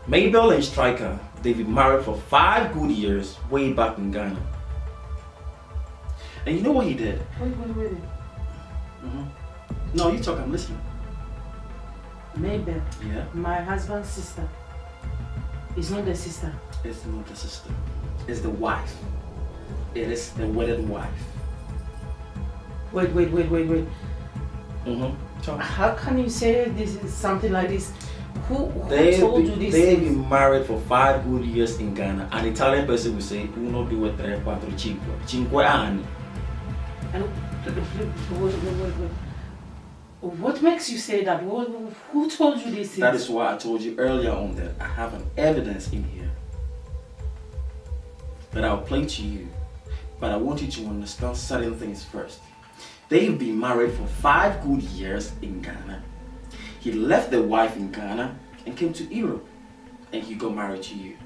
Maybell and Striker, they've been married for 5 good years way back in Ghana. And you know what he did? Wait. No, you talk, I'm listening. Maybell, Yeah? my husband's sister, is not the sister. It's not the sister. It's the wife. It is the wedded wife. Wait. Talk. How can you say this is something like this? Who told you this? They've been married for 5 good years in Ghana. An Italian person will say, uno, due, tre, quattro, cinque. Cinque anni. And wait. What makes you say that? Who told you this? That is why I told you earlier on that I have an evidence in here. But I'll play to you. But I want you to understand certain things first. They've been married for 5 good years in Ghana. He left the wife in Ghana and came to Europe. And he got married to you.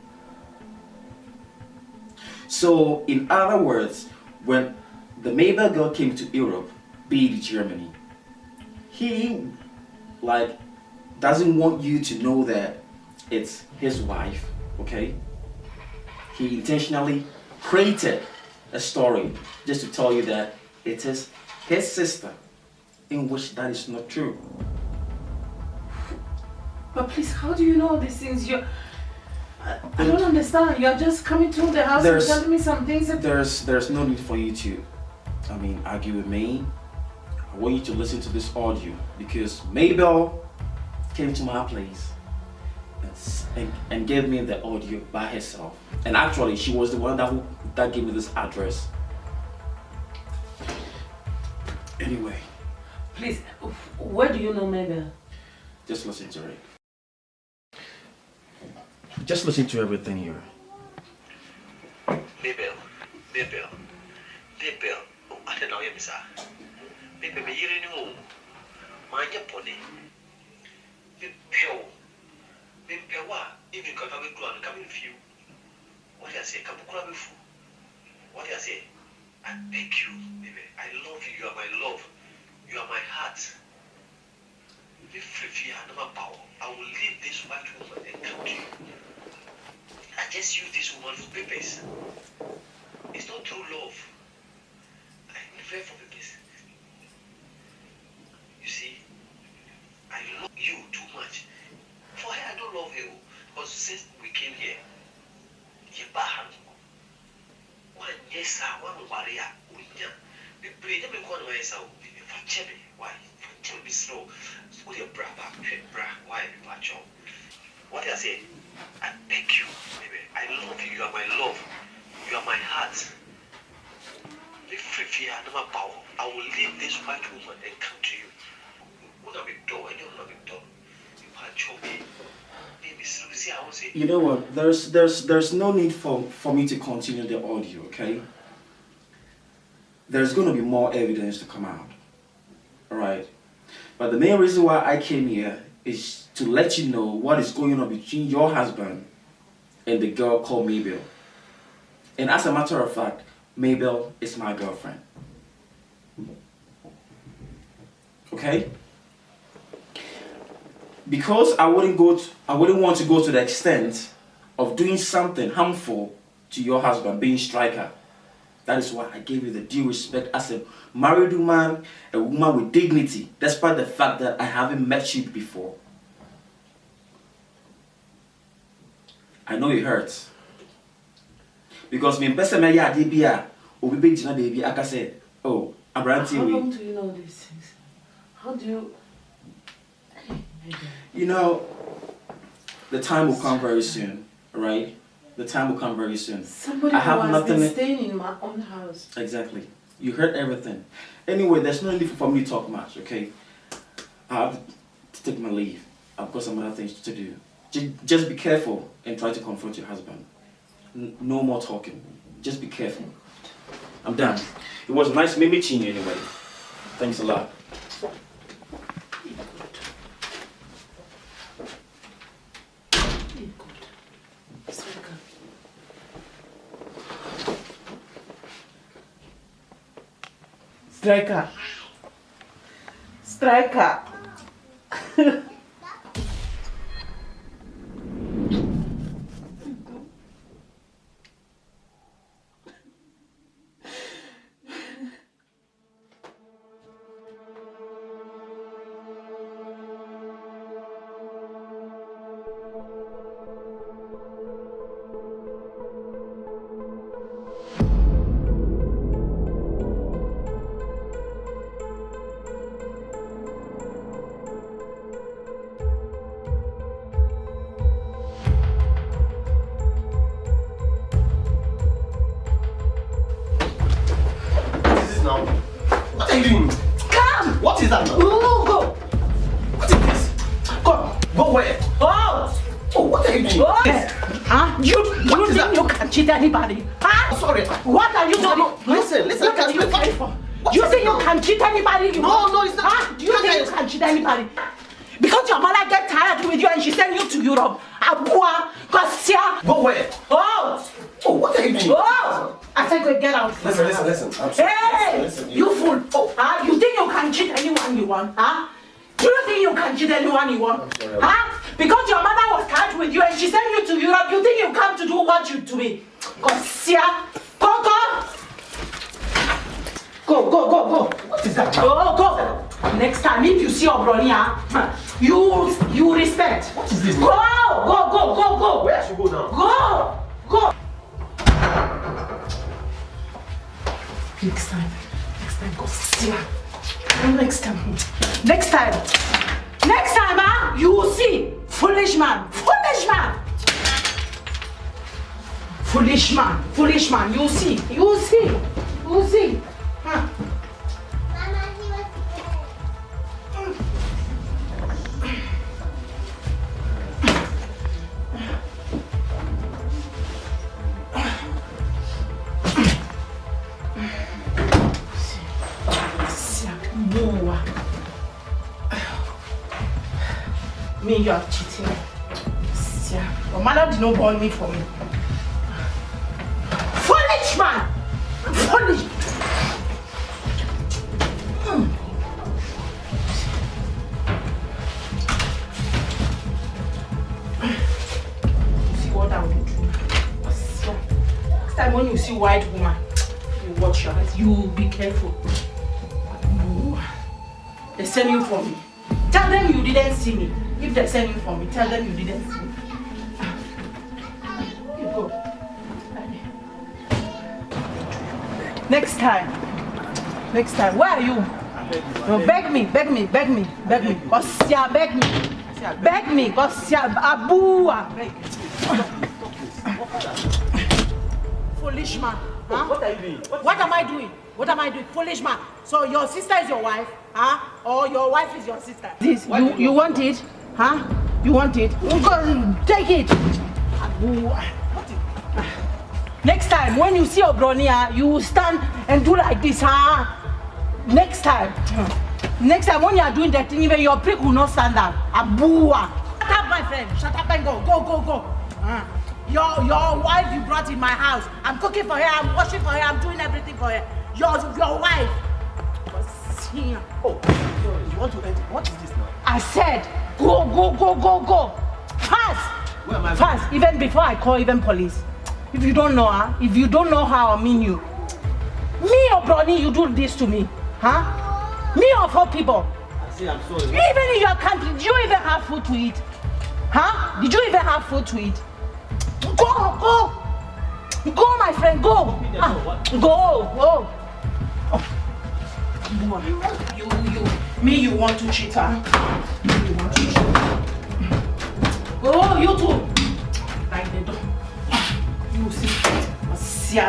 So, in other words, when the Maybell girl came to Europe, be it Germany, he doesn't want you to know that it's his wife, okay? He intentionally created a story just to tell you that it is his sister, in which that is not true. But please, how do you know these things? I don't understand. You are just coming to the house and telling me some things. There's no need for you to, argue with me. I want you to listen to this audio because Maybell came to my place and gave me the audio by herself. And actually, she was the one that gave me this address. Anyway. Please, where do you know Maybell? Just listen to it. Just listen to everything here. Mabel. Oh, I don't know him, sir. Maybe you know. Mind your pony. Mabel, if you come up with ground, come with you. What do I say? Come grab with you. What do I say? I beg you, baby. I love you. You are my love. You are my heart. If you have no power, I will leave this white woman and come to you. I just use this woman for purpose. It's not true love. I live for purpose. You see, I love you too much. For her, I don't love her. Because since we came here, you bahan. One yes, sir, one warrior. We pray them in one way, so for Chevy. Why? For Chevy slow. What your bra, why you are what do I say? I beg you, baby. I love you. You are my love. You are my heart. If you have no power, I will leave this white woman and come to you. What have you done? I don't know you done. You had show me. Baby, see, I will say. You know what? There's no need for me to continue the audio, okay? There's going to be more evidence to come out. Alright? But the main reason why I came here is to let you know what is going on between your husband and the girl called Mabel. And as a matter of fact, Mabel is my girlfriend. Okay? Because I wouldn't want to go to the extent of doing something harmful to your husband, being striker. That is why I gave you the due respect as a married woman, a woman with dignity, despite the fact that I haven't met you before. I know it hurts. Because me person me ya dey bia, obi be jina baby aka say, "Oh, Abranti we." How long do you know these things? How do you? You know, the time will come very soon, right? The time will come very soon. Somebody I have who has nothing been staying in my own house. Exactly. You heard everything. Anyway, there's no need for me to talk much, okay? I have to take my leave. I've got some other things to do. Just be careful and try to confront your husband. No more talking. Just be careful. I'm done. It was nice meeting you anyway. Thanks a lot. Striker. Anybody? Huh? Sorry. What are you doing? No, listen. What are you fighting for? You think you can cheat anybody? No, it's not. Huh? Do you think you can cheat anybody? Because your mother get tired with you and she sent you to Europe. Abua, Kosia. Go where? Oh, what are you doing? Oh, I said go get out. Listen. Hey, listen, you fool. Oh, huh? You think you can cheat anyone you want? Huh? Do you think you can cheat anyone you want? Huh? Because your mother was tired with you and she sent you to Europe, you think you come to do what you to me? Kosia, go. What is that? Go. Next time, if you see your brother, you respect. What is this? Go. Where should we go now? Go. Next time, go see her. Next time, you will see. Foolish man. You will see. Huh. Me, you are cheating. Yeah. Your mother did not born me for me. Foolish man! Foolish! You see what I will do? Next time when you see white woman, you watch your eyes. You be careful. They send you for me. Tell them you didn't see me. If they send you for me, tell them you didn't see me. You go. Next time, where are you? No, beg me. Kosia, beg me. Kosia, Abua. Foolish man. Huh? What are you doing? What am I doing? Foolish man. So your sister is your wife, huh? Or your wife is your sister? This, you want it? Huh? You want it? Go, take it. Next time, when you see a brownie, you will stand and do like this, huh? Next time when you are doing that thing, even your prick will not stand up. Abua. Shut up, my friend. Shut up and go. Go. Your wife you brought in my house. I'm cooking for her, I'm washing for her, I'm doing everything for her. Your wife. Oh, you want to enter? What is this now? I said, go. Fast. Where am I? Fast. Even before I call even police. If you don't know, if you don't know how I mean you. Me or Brownie, you do this to me. Huh? Me or 4 people. I say I'm sorry. Even in your country, did you even have food to eat? Huh? Did you even have food to eat? Go, my friend, go. Go. You want to cheat, huh? You want to cheat. Oh, you too. Like the door. You see,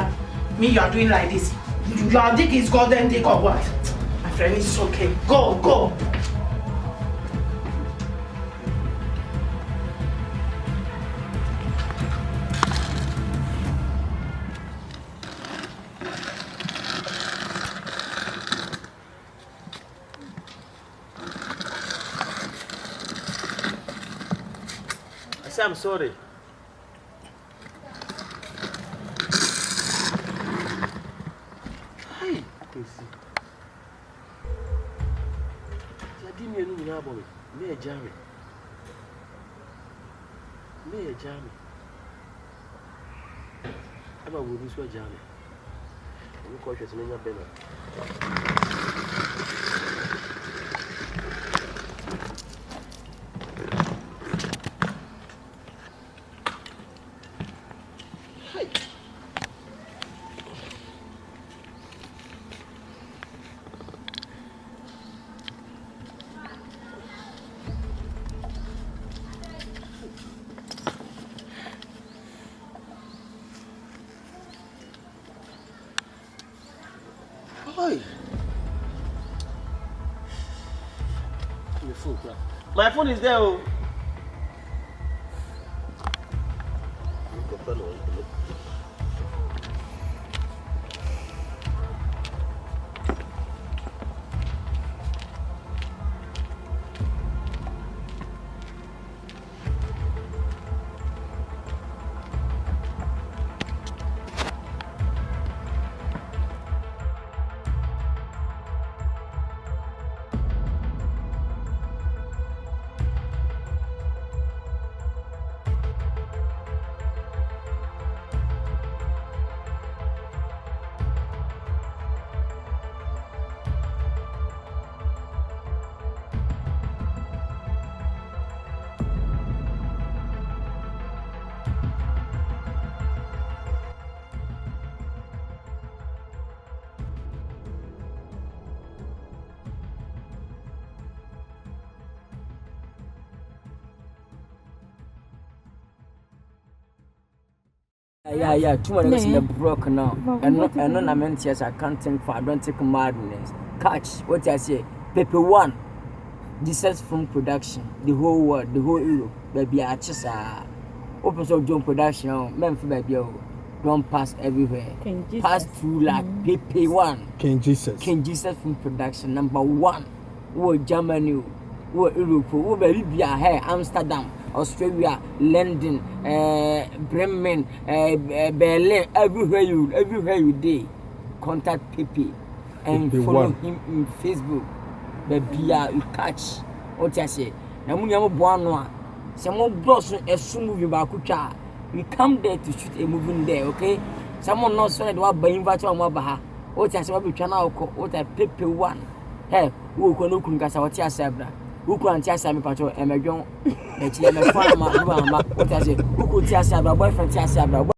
me, you are doing like this. Your dick is golden dick or what? My friend, it's okay. Go. I'm sorry. Hey, Quincy. Jadi me no nyina boy. Me e jare. Aba wo bi so jare. Wo ko hwese me nya bena. My phone is there. Oh. Yeah, too many in the broke now. And no, I meant yes, I can't think for I don't take madness. Catch what I say. Paper 1. This is from production. The whole world, the whole Europe. Baby, I just open so John production. Memphis, baby, don't pass everywhere. Pass through like paper 1. King Jesus from production. Number 1. Oh, Germany. wo Europe, wo be Libya, hey, Amsterdam, Australia, London, Bremen, Berlin, everywhere you day, contact Pepe and follow him in Facebook. Baby, you catch what I say. Now, when you're born, someone brought a soon movie back. We come there to shoot a movie there, okay? Someone not said what by invite on Wabaha. What I said, we can now call what I Pepe one. Hey, who can look at our Tia Sabra? Who can tell Sammy Patrol and my young, and she and my father, what I say, who could tell Sabra, boyfriend Tia Sabra?